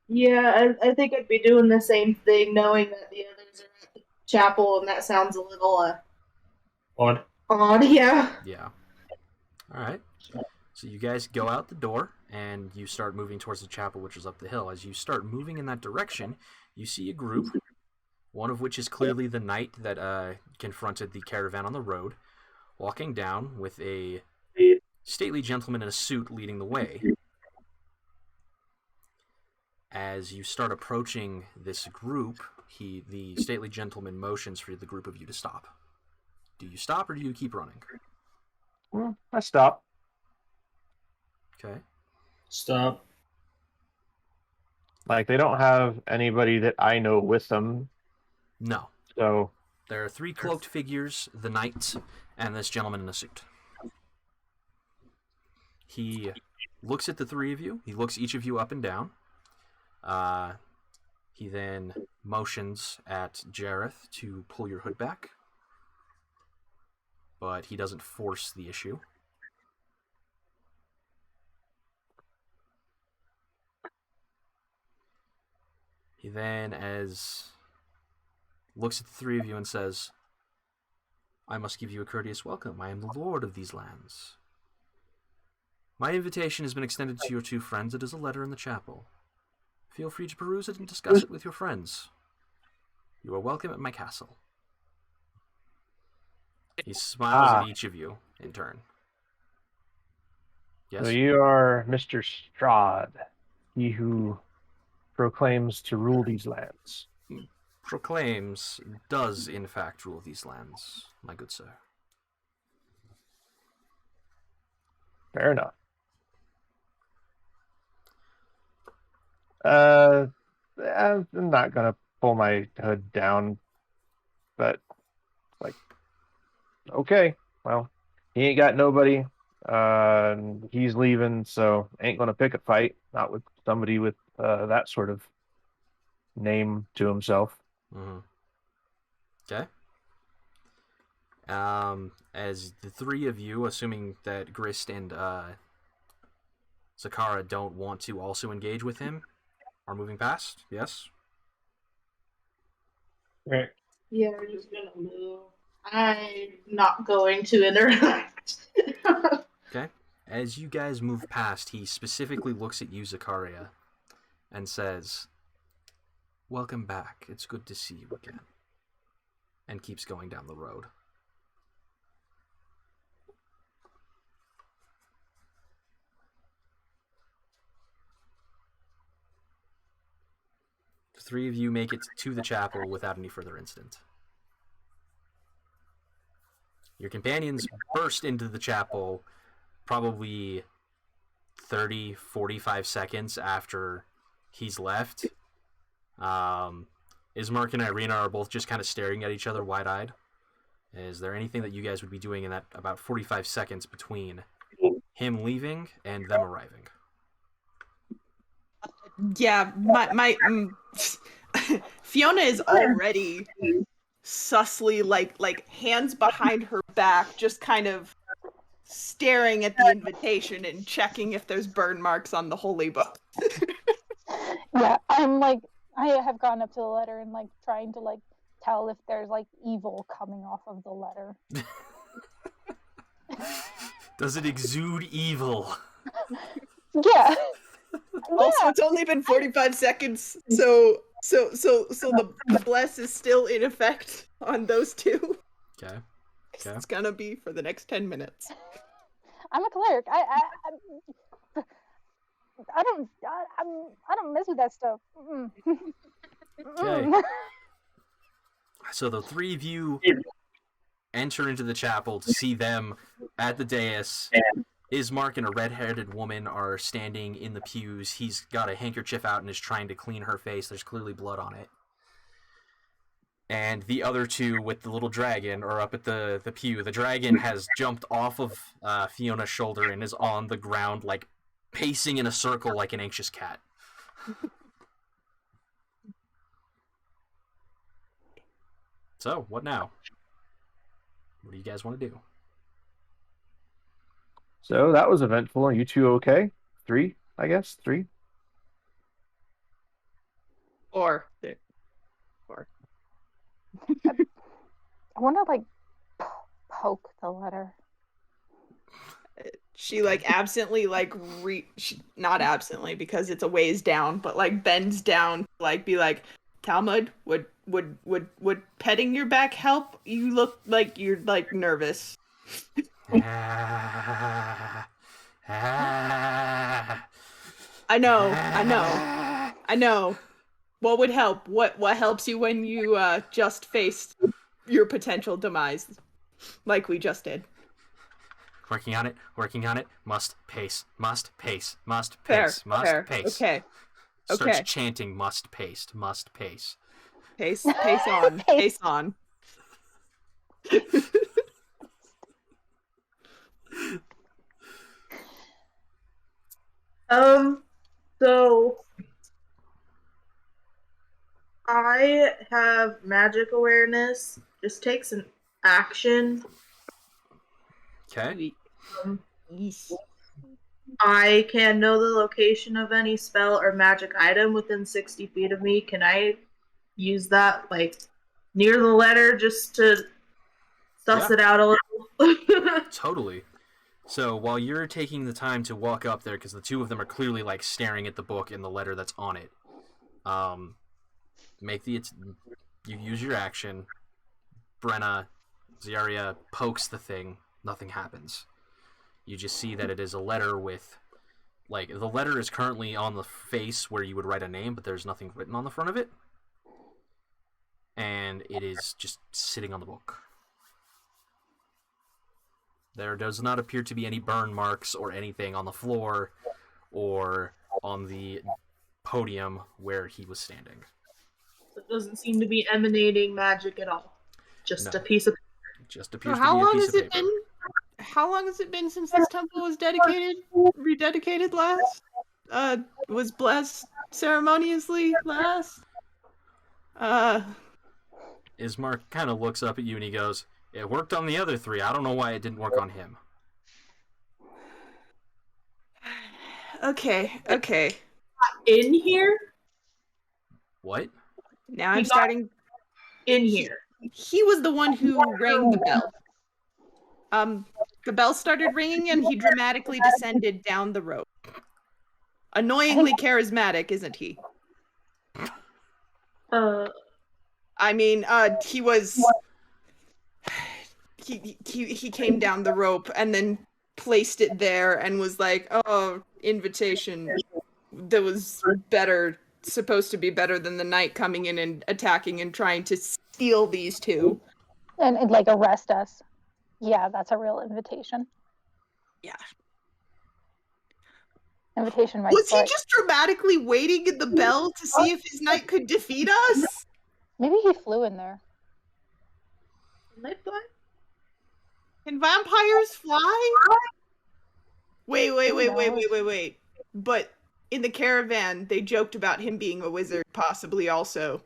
Yeah, I think I'd be doing the same thing, knowing that the others are at the chapel, and that sounds a little Odd. odd. Yeah. Yeah. Alright. So you guys go out the door, and you start moving towards the chapel, which is up the hill. As you start moving in that direction, you see a group, one of which is clearly the knight that confronted the caravan on the road, walking down with a stately gentleman in a suit leading the way. As you start approaching this group, the stately gentleman motions for the group of you to stop. Do you stop or do you keep running? Well, I stop. Okay. Stop. Like, they don't have anybody that I know with them, No. so... There are three cloaked figures, the knight, and this gentleman in a suit. He looks at the three of you. He looks each of you up and down. He then motions at Jareth to pull your hood back, but he doesn't force the issue. He then looks at the three of you and says, "I must give you a courteous welcome. I am the lord of these lands. My invitation has been extended to your two friends. It is a letter in the chapel. Feel free to peruse it and discuss it with your friends. You are welcome at my castle." He smiles at each of you in turn. Yes? So you are Mr. Strahd, he who proclaims to rule these lands. Proclaims does, in fact, rule these lands, my good sir. Fair enough. I'm not gonna pull my hood down, but like, okay, well, he ain't got nobody. He's leaving, so ain't gonna pick a fight. Not with somebody with that sort of name to himself. Mm-hmm. Okay. As the three of you, assuming that Grist and Zakara don't want to also engage with him, are moving past, yes? Right. Yeah, we're just gonna move. I'm not going to interact. Okay. As you guys move past, he specifically looks at you, Zakaria, and says, "Welcome back. It's good to see you again." And keeps going down the road. The three of you make it to the chapel without any further incident. Your companions burst into the chapel probably 30, 45 seconds after he's left. Ismark and Irina are both just kind of staring at each other wide-eyed. Is there anything that you guys would be doing in that about 45 seconds between him leaving and them arriving? Yeah, my Fiona is already sussly like hands behind her back, just kind of staring at the invitation and checking if there's burn marks on the holy book. Yeah, I'm like, I have gone up to the letter and like trying to like tell if there's like evil coming off of the letter. Does it exude evil? Yeah. Also, it's only been 45 seconds, so the bless is still in effect on those two. Okay. It's gonna be for the next 10 minutes. I'm a cleric. I don't mess with that stuff. Okay. So the three of you enter into the chapel to see them at the dais. Ismark and a red-headed woman are standing in the pews. He's got a handkerchief out and is trying to clean her face. There's clearly blood on it. And the other two with the little dragon are up at the pew. The dragon has jumped off of Fiona's shoulder and is on the ground, like, pacing in a circle like an anxious cat. So, what now? What do you guys want to do? So that was eventful. Are you two okay? 3, I guess? 3? Or I want to like poke the letter. she like absently like not absently because it's a ways down, but like bends down, like be like, Talmud, would petting your back help? You look like you're like nervous. I know. What would help? What helps you when you just faced your potential demise, like we just did? Working on it. Must pace. Fair. Pace. Okay. Starts chanting must pace. Pace on. Pace on. So I have magic awareness. Just takes an action. Okay. I can know the location of any spell or magic item within 60 feet of me. Can I use that, like, near the letter just to suss it out a little? Totally. So while you're taking the time to walk up there, because the two of them are clearly like staring at the book and the letter that's on it, you use your action. Brenna, Ziaria pokes the thing. Nothing happens. You just see that it is a letter with, like, the letter is currently on the face where you would write a name, but there's nothing written on the front of it. And it is just sitting on the book. There does not appear to be any burn marks or anything on the floor or on the podium where he was standing. So it doesn't seem to be emanating magic at all. Just No. a piece of paper. Just appears How to be a long piece has of it paper. been? How long has it been since this temple was rededicated last? Was blessed ceremoniously last? Ismark kind of looks up at you and he goes, "It worked on the other three. I don't know why it didn't work on him." Okay. In here? What? Now I'm starting. In here. He was the one who rang the bell. The bell started ringing and he dramatically descended down the rope. Annoyingly charismatic, isn't he? I mean, he was. He came down the rope and then placed it there and was like, "Oh, invitation that was supposed to be better than the knight coming in and attacking and trying to steal these two." And like arrest us. Yeah, that's a real invitation. Yeah. Invitation might Was he start. just dramatically waiting in the bell to see if his knight could defeat us? Maybe he flew in there. Can they fly? Can vampires fly? Who knows? Wait. But in the caravan, they joked about him being a wizard, possibly also.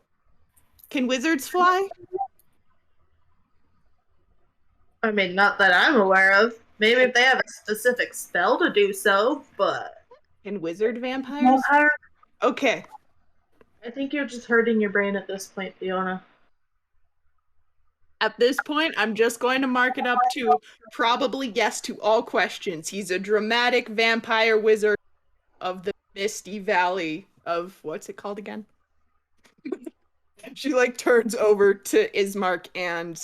Can wizards fly? I mean, not that I'm aware of. Maybe if they have a specific spell to do so, but... Can wizard vampires? Okay. I think you're just hurting your brain at this point, Fiona. At this point, I'm just going to mark it up to probably yes to all questions. He's a dramatic vampire wizard of the Misty Valley of... What's it called again? She, turns over to Ismark and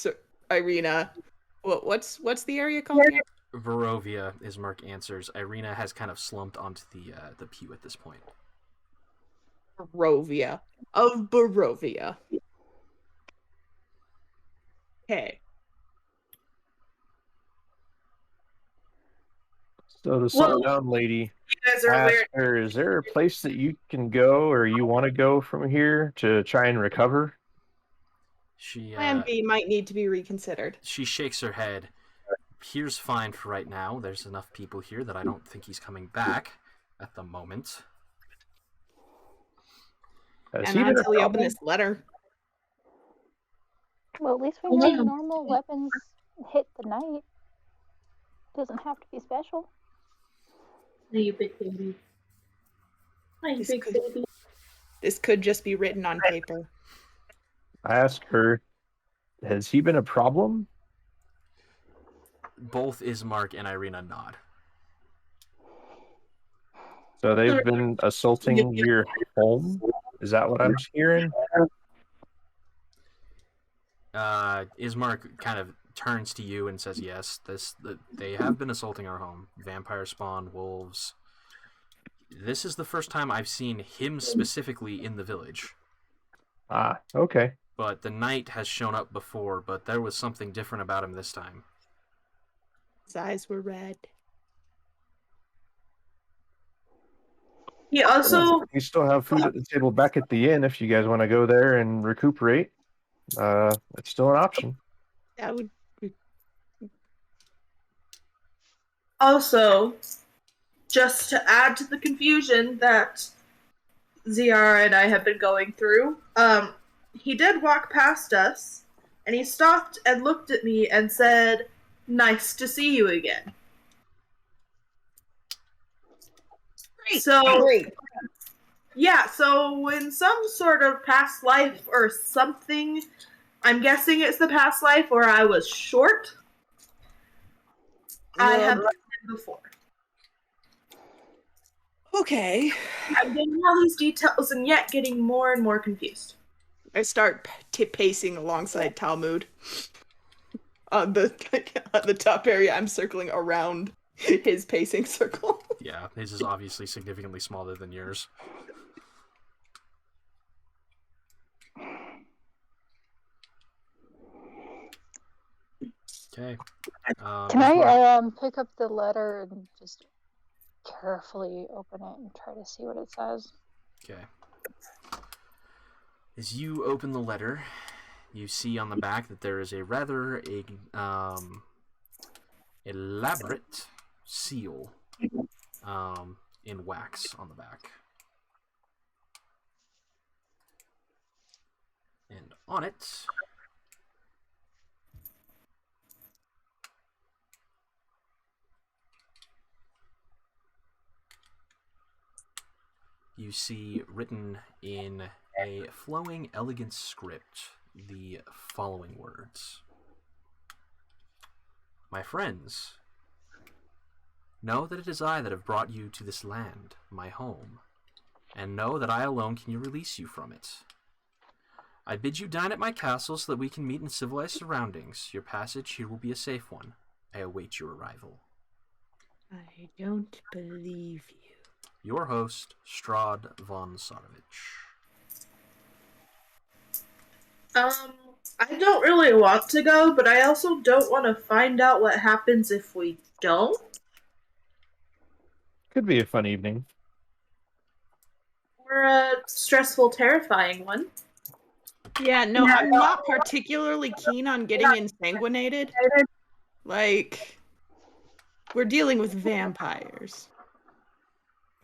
Irina. What's the area called again? Barovia, Ismark answers. Irina has kind of slumped onto the pew at this point. Barovia. Of Barovia. Okay. So the sundown lady You guys are asked weird. her, is there a place that you can go or you want to go from here to try and recover? Plan B might need to be reconsidered. She shakes her head. Here's fine for right now. There's enough people here that I don't think he's coming back at the moment. Has And he not been a until we open problem? this letter. Well, at least we know normal weapons hit the knight. Doesn't have to be special. No, you big baby. Hi, This big could- baby. This could just be written on paper. I asked her, has he been a problem? Both Ismark and Irina nod. So they've been assaulting your home? Is that what I'm hearing? Ismark kind of turns to you and says, yes, they have been assaulting our home. Vampire spawn, wolves. This is the first time I've seen him specifically in the village. Ah, okay. But the knight has shown up before, but there was something different about him this time. His eyes were red. He also... We still have food at the table back at the inn if you guys want to go there and recuperate. It's still an option. That would... Also, just to add to the confusion that Ziara and I have been going through, he did walk past us, and he stopped and looked at me and said, "Nice to see you again." Great. Yeah, so in some sort of past life or something, I'm guessing it's the past life where I was short, I have met him before. Okay. I'm getting all these details and yet getting more and more confused. I start pacing alongside Talmud. On the top area, I'm circling around his pacing circle. Yeah, his is obviously significantly smaller than yours. Okay. Can I pick up the letter and just carefully open it and try to see what it says? Okay. As you open the letter, you see on the back that there is a rather elaborate seal in wax on the back. And on it you see written in a flowing, elegant script the following words. My friends, know that it is I that have brought you to this land, my home, and know that I alone can release you from it. I bid you dine at my castle so that we can meet in civilized surroundings. Your passage here will be a safe one. I await your arrival. I don't believe you. Your host, Strahd von Sarovich. I don't really want to go, but I also don't want to find out what happens if we don't. Could be a fun evening. Or a stressful, terrifying one. Yeah, no, I'm not particularly keen on getting insanguinated. Like, we're dealing with vampires.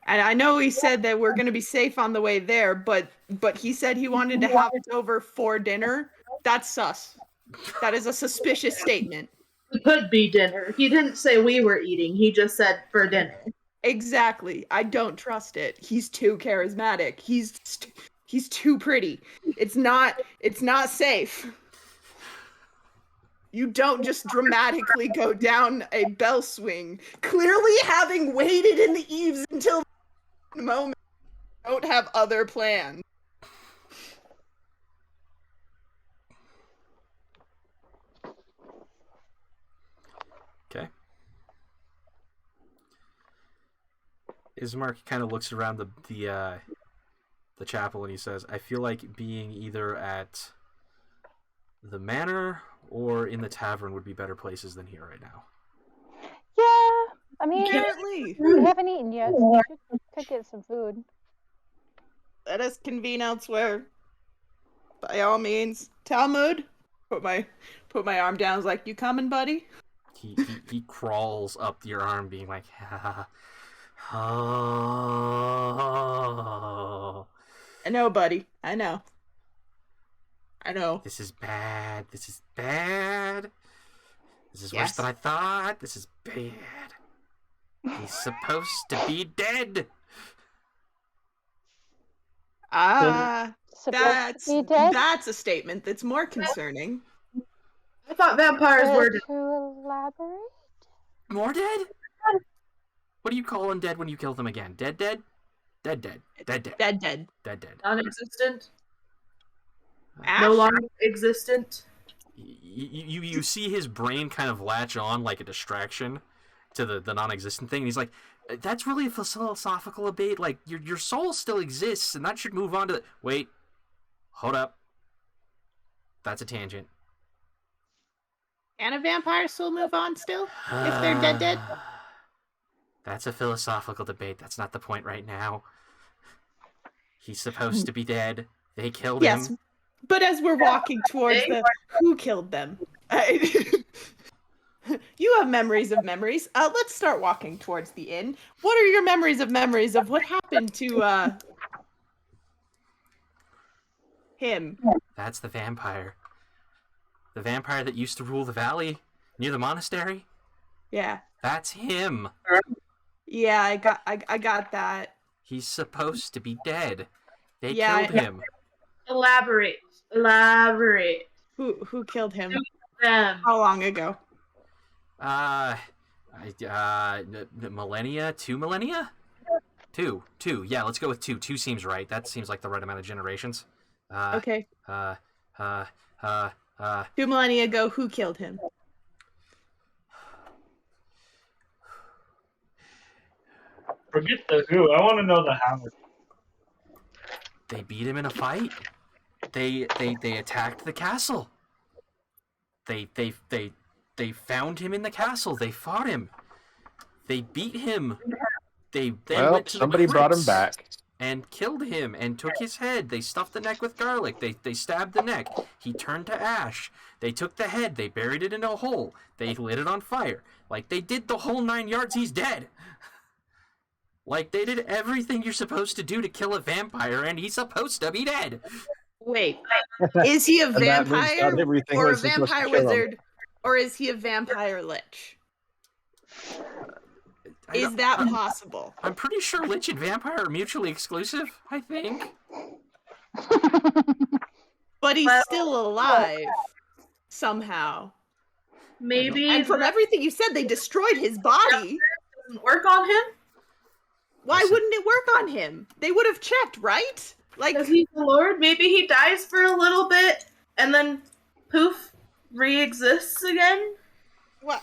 And I know he said that we're going to be safe on the way there, but he said he wanted to have us over for dinner. That's sus. That is a suspicious statement. It could be dinner. He didn't say we were eating. He just said for dinner. Exactly. I don't trust it. He's too charismatic. He's too pretty. It's not safe. You don't just dramatically go down a bell swing, clearly having waited in the eaves until the moment. Don't have other plans. Okay. Ismark kind of looks around the chapel and he says, "I feel like being either at the manor or in the tavern would be better places than here right now." Yeah, I mean, Apparently. we haven't eaten yet. So we could get some food. Let us convene elsewhere. By all means. Talmud, put my arm down. I was like, "You coming, buddy?" He crawls up your arm, being like, "Oh, I know, buddy. I know. this is bad. This is bad. This is worse Yes. than I thought. This is bad. He's supposed to be dead." Supposed to be dead. That's a statement that's more concerning. I thought vampires were To elaborate. More dead? What do you call them dead when you kill them again? Dead dead? Dead dead. Dead dead. Dead, dead. Dead dead. non-existent, Ash? no longer existent. You see his brain kind of latch on like a distraction to the non-existent thing, and he's like, "That's really a philosophical debate. Like, your soul still exists, and that should move on to the..." Wait. Hold up. That's a tangent. Can a vampire still move on still? If they're dead? That's a philosophical debate. That's not the point right now. He's supposed to be dead. They killed Yes. him. But as we're walking towards who killed them? You have memories of memories. Let's start walking towards the inn. What are your memories of what happened to him? That's the vampire. The vampire that used to rule the valley near the monastery. Yeah. That's him. Yeah, I got that. He's supposed to be dead. They Yeah, killed him. Elaborate. Who killed him? Them. How long ago? Millennia? 2 millennia? Two. Yeah, let's go with 2. 2 seems right. That seems like the right amount of generations. Okay. 2 2 millennia ago, who killed him? Forget the who. I want to know the how. They beat him in a fight. They attacked the castle. They found him in the castle. They fought him. They beat him. They then went to somebody the brought him crypts back. and killed him and took his head. They stuffed the neck with garlic. They stabbed the neck. He turned to ash. They took the head. They buried it in a hole. They lit it on fire. Like, they did the whole 9 yards. He's dead. Like, they did everything you're supposed to do to kill a vampire, and he's supposed to be dead. Wait, is he a And that means vampire not everything or a was supposed to vampire kill him. wizard, or is he a vampire lich? Is that possible? I'm pretty sure Lich and Vampire are mutually exclusive, I think. But he's still alive somehow. Maybe And from everything you said, they destroyed his body. doesn't work on him Why wouldn't it work on him? They would have checked, right? Like, because he's the Lord. Maybe he dies for a little bit and then poof, re-exists again. what?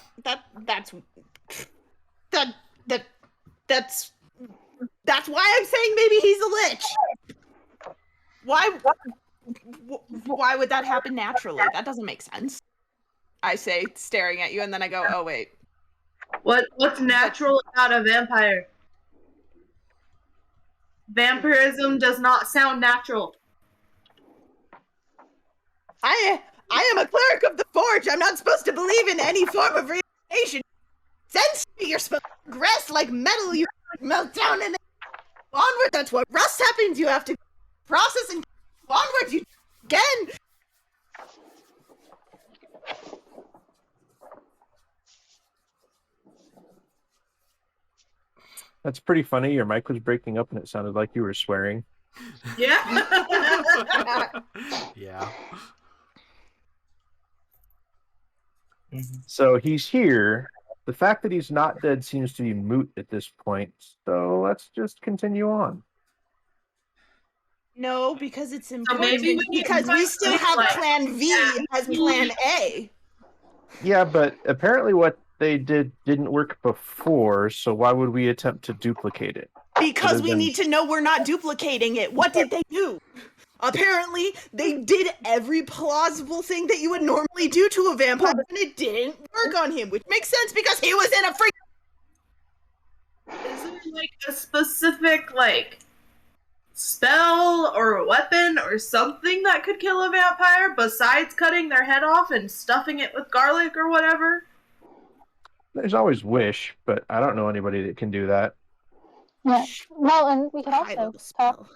That's why I'm saying maybe he's a lich. Why would that happen naturally? That doesn't make sense. I say, staring at you, and then I go, oh wait. What's natural about a vampire? Vampirism does not sound natural. I am a cleric of the Forge. I'm not supposed to believe in any form of reincarnation. Sense you're supposed to progress like metal. You melt down and then onward. That's what rust happens. You have to process and onward. You again. That's pretty funny. Your mic was breaking up and it sounded like you were swearing. Yeah. Yeah. So he's here. The fact that he's not dead seems to be moot at this point. So let's just continue on. No, because it's important. maybe we because can we still have like- Plan V as Plan A. Yeah, but apparently what they didn't work before, so why would we attempt to duplicate it? Because we need to know we're not duplicating it. What did they do? Apparently, they did every plausible thing that you would normally do to a vampire, and it didn't work on him, which makes sense because he was in a freak. Is there like a specific like spell or a weapon or something that could kill a vampire besides cutting their head off and stuffing it with garlic or whatever? There's always wish, but I don't know anybody that can do that. Yeah. Well, and we can High also level talk, spell.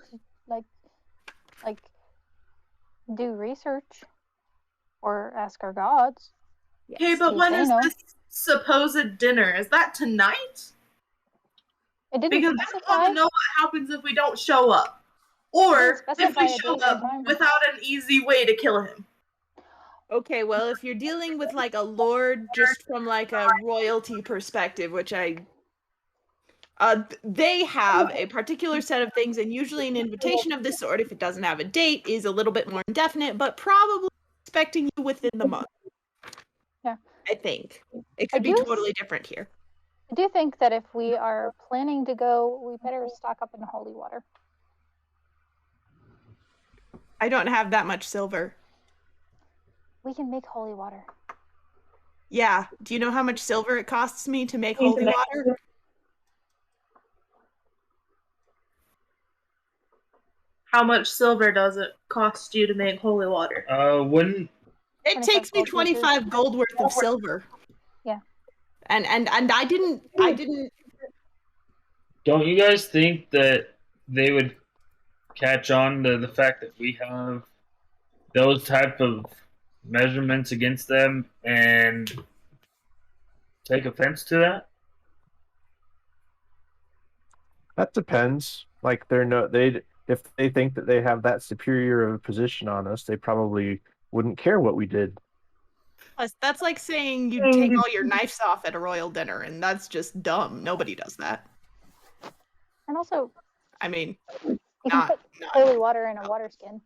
like, do research or ask our gods. Okay, but See when if is they know. this supposed dinner? Is that tonight? It didn't Because I want specify. to know what happens if we don't show up. Or if specify we a show date or up time. without an easy way to kill him. Okay, well, if you're dealing with like a lord just from like a royalty perspective, which they have a particular set of things, and usually an invitation of this sort, if it doesn't have a date, is a little bit more indefinite, but probably expecting you within the month. Yeah. I think. It I could be do totally different here. I do think that if we are planning to go, we better stock up in holy water. I don't have that much silver. We can make holy water. Yeah. Do you know how much silver it costs me to make holy water? How much silver does it cost you to make holy water? Wouldn't It 25 takes me gold pieces. 25 gold worth of silver. Yeah. And I didn't don't you guys think that they would catch on to the fact that we have those type of measurements against them and take offense to that? That depends. Like if they think that they have that superior of a position on us, they probably wouldn't care what we did. Plus, that's like saying you take all your knives off at a royal dinner, and that's just dumb. Nobody does that. And also, I mean, you not- can put holy water in a water skin.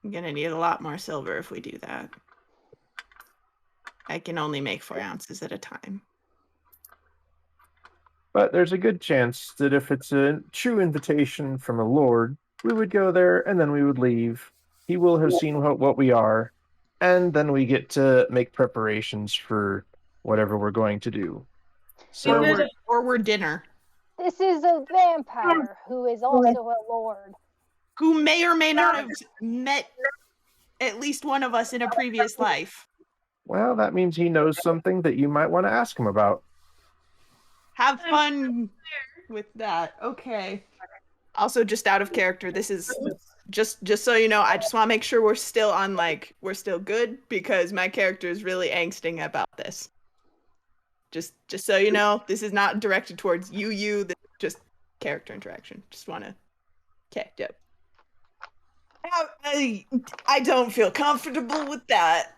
I'm gonna need a lot more silver if we do that. I can only make 4 ounces at a time. But there's a good chance that if it's a true invitation from a lord, we would go there and then we would leave. He will have seen what we are, and then we get to make preparations for whatever we're going to do. So Or we're dinner. This is a vampire who is also a lord. Who may or may not have met at least one of us in a previous life. well, that means he knows something that you might want to ask him about. Have fun with that. Okay. Also, just out of character, this is just so you know, I just want to make sure we're still on, like, we're still good, because my character is really angsting about this. Just so you know, this is not directed towards you. This is just character interaction. Just want to. Okay, yep. I don't feel comfortable with that.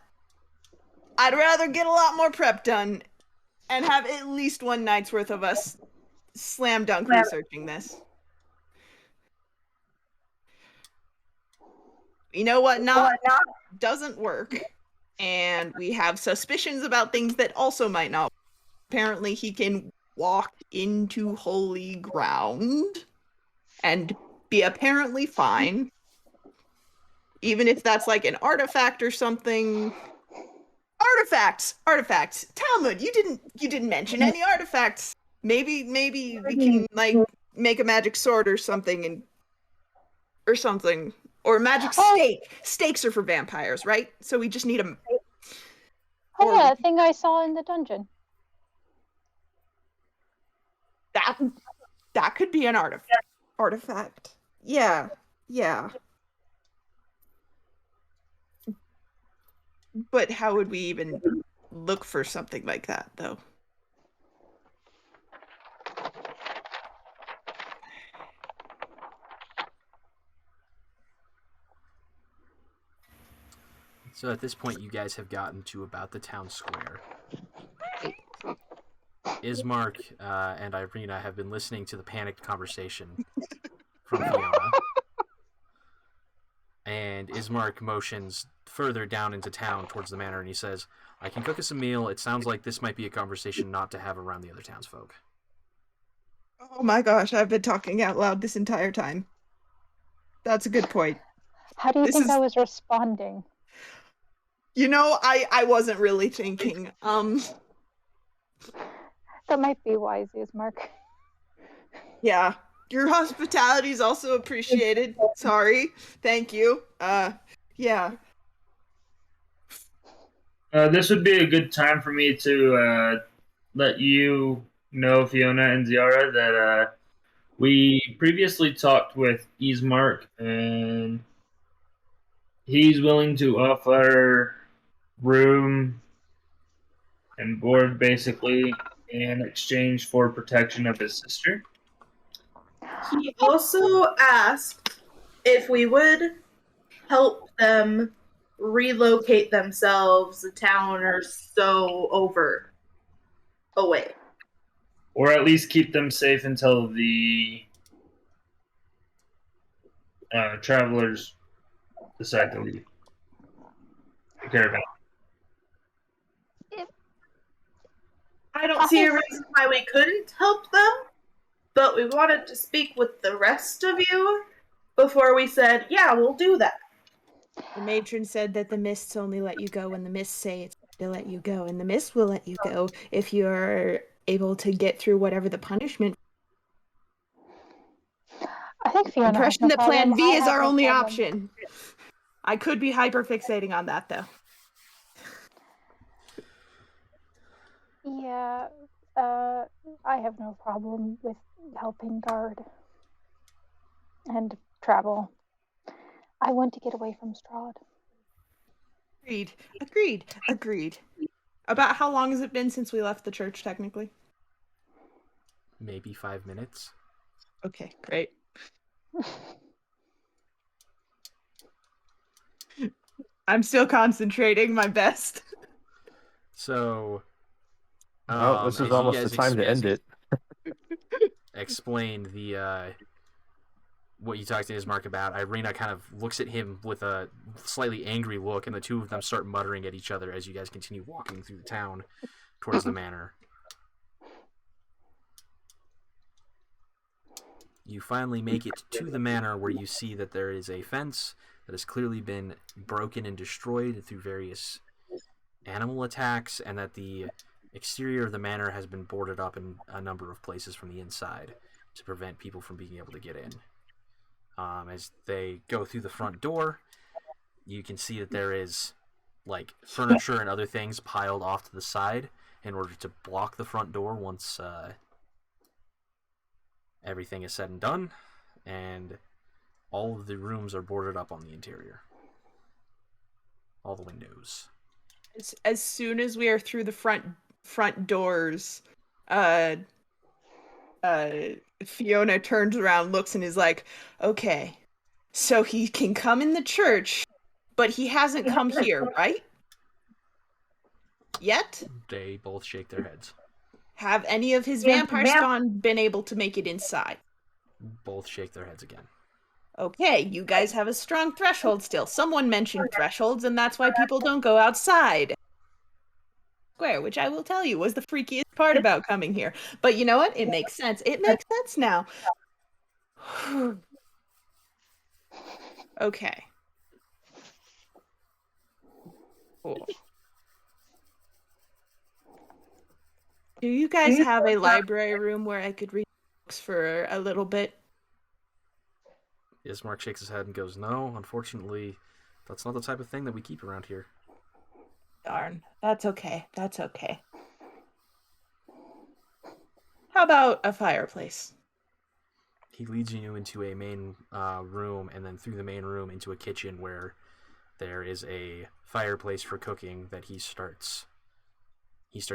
I'd rather get a lot more prep done and have at least one night's worth of us slam dunk researching this. You know what? Not doesn't work, and we have suspicions about things that also might not. Apparently, he can walk into holy ground and be apparently fine, even if that's like an artifact or something. Artifacts. Talmud, you didn't mention any artifacts. Maybe we can like make a magic sword or something or magic stake. Stakes are for vampires, right? So we just need them. Oh yeah, that thing I saw in the dungeon. That could be an artifact. Yeah. But how would we even look for something like that, though? So at this point, you guys have gotten to about the town square. Ismark and Irina have been listening to the panicked conversation from Fiona. And Ismark motions further down into town towards the manor, and he says, I can cook us a meal. It sounds like this might be a conversation not to have around the other townsfolk. Oh my gosh, I've been talking out loud this entire time. That's a good point. How do you think I was responding? You know, I wasn't really thinking. That might be wise, Mark. Yeah. Your hospitality is also appreciated. Sorry. Thank you. Yeah. This would be a good time for me to let you know, Fiona and Ziara, that we previously talked with Ismark, and he's willing to offer room and board, basically, in exchange for protection of his sister. He also asked if we would help them relocate themselves a town or so away. Or at least keep them safe until the travelers decide to leave the caravan. I don't see a reason why we couldn't help them, but we wanted to speak with the rest of you before we said, yeah, we'll do that. The matron said that the mists only let you go when the mists say it's to let you go, and the mist will let you go if you're able to get through whatever the punishment. I think Fiona Impression that problem. Plan B is our only problem. option. I could be hyperfixating on that, though. Yeah, I have no problem with helping guard and travel. I want to get away from Strahd. Agreed. About how long has it been since we left the church, technically? Maybe 5 minutes. Okay, great. I'm still concentrating my best. So, this is almost the time to end it. Explain the what you talked to Ismark about. Irina kind of looks at him with a slightly angry look, and the two of them start muttering at each other as you guys continue walking through the town towards the manor. You finally make it to the manor, where you see that there is a fence that has clearly been broken and destroyed through various animal attacks, and that the exterior of the manor has been boarded up in a number of places from the inside to prevent people from being able to get in. As they go through the front door, you can see that there is like furniture and other things piled off to the side in order to block the front door once everything is said and done, and all of the rooms are boarded up on the interior. All the windows. As soon as we are through the front doors, Fiona turns around, looks, and is like, okay, so he can come in the church, but he hasn't come here, right? Yet? They both shake their heads. Have any of his vampire spawn been able to make it inside? Both shake their heads again. Okay, you guys have a strong threshold still. Someone mentioned thresholds, and that's why people don't go outside. Square, which I will tell you was the freakiest part about coming here. But you know what? It makes sense. It makes sense now. Okay. Cool. Do you guys have a library room where I could read books for a little bit? Ismark shakes his head and goes, "No, unfortunately, that's not the type of thing that we keep around here." Darn. That's okay. That's okay. How about a fireplace? He leads you into a main room, and then through the main room into a kitchen where there is a fireplace for cooking that he starts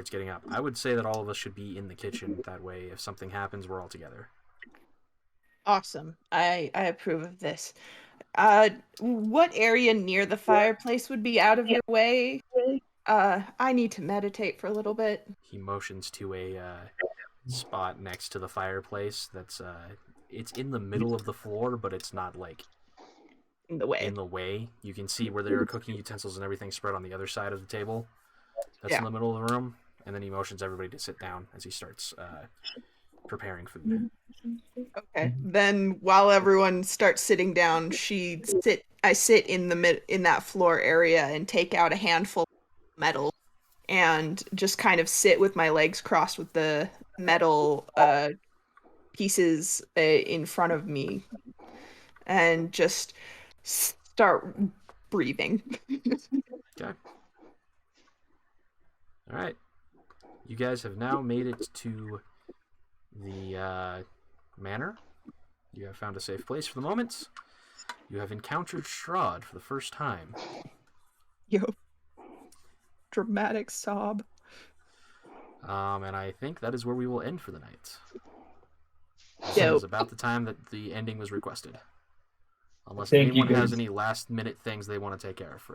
getting up. I would say that all of us should be in the kitchen. That way, if something happens, we're all together. Awesome. I approve of this. What area near the fireplace would be out of your way? I need to meditate for a little bit. He motions to a spot next to the fireplace that's it's in the middle of the floor, but it's not like In the way. in the way. You can see where there are cooking utensils and everything spread on the other side of the table. That's in the middle of the room, and then he motions everybody to sit down as he starts preparing food. Okay. Then while everyone starts sitting down, I sit in in that floor area and take out a handful of metal and just kind of sit with my legs crossed with the metal pieces in front of me and just start breathing. Okay. All right. You guys have now made it to the manor. You have found a safe place for the moment. You have encountered Strahd for the first time. Yo. Dramatic sob. And I think that is where we will end for the night. This Dope. is about the time that the ending was requested. Unless Thank you, anyone has guys. any last minute things they want to take care of first.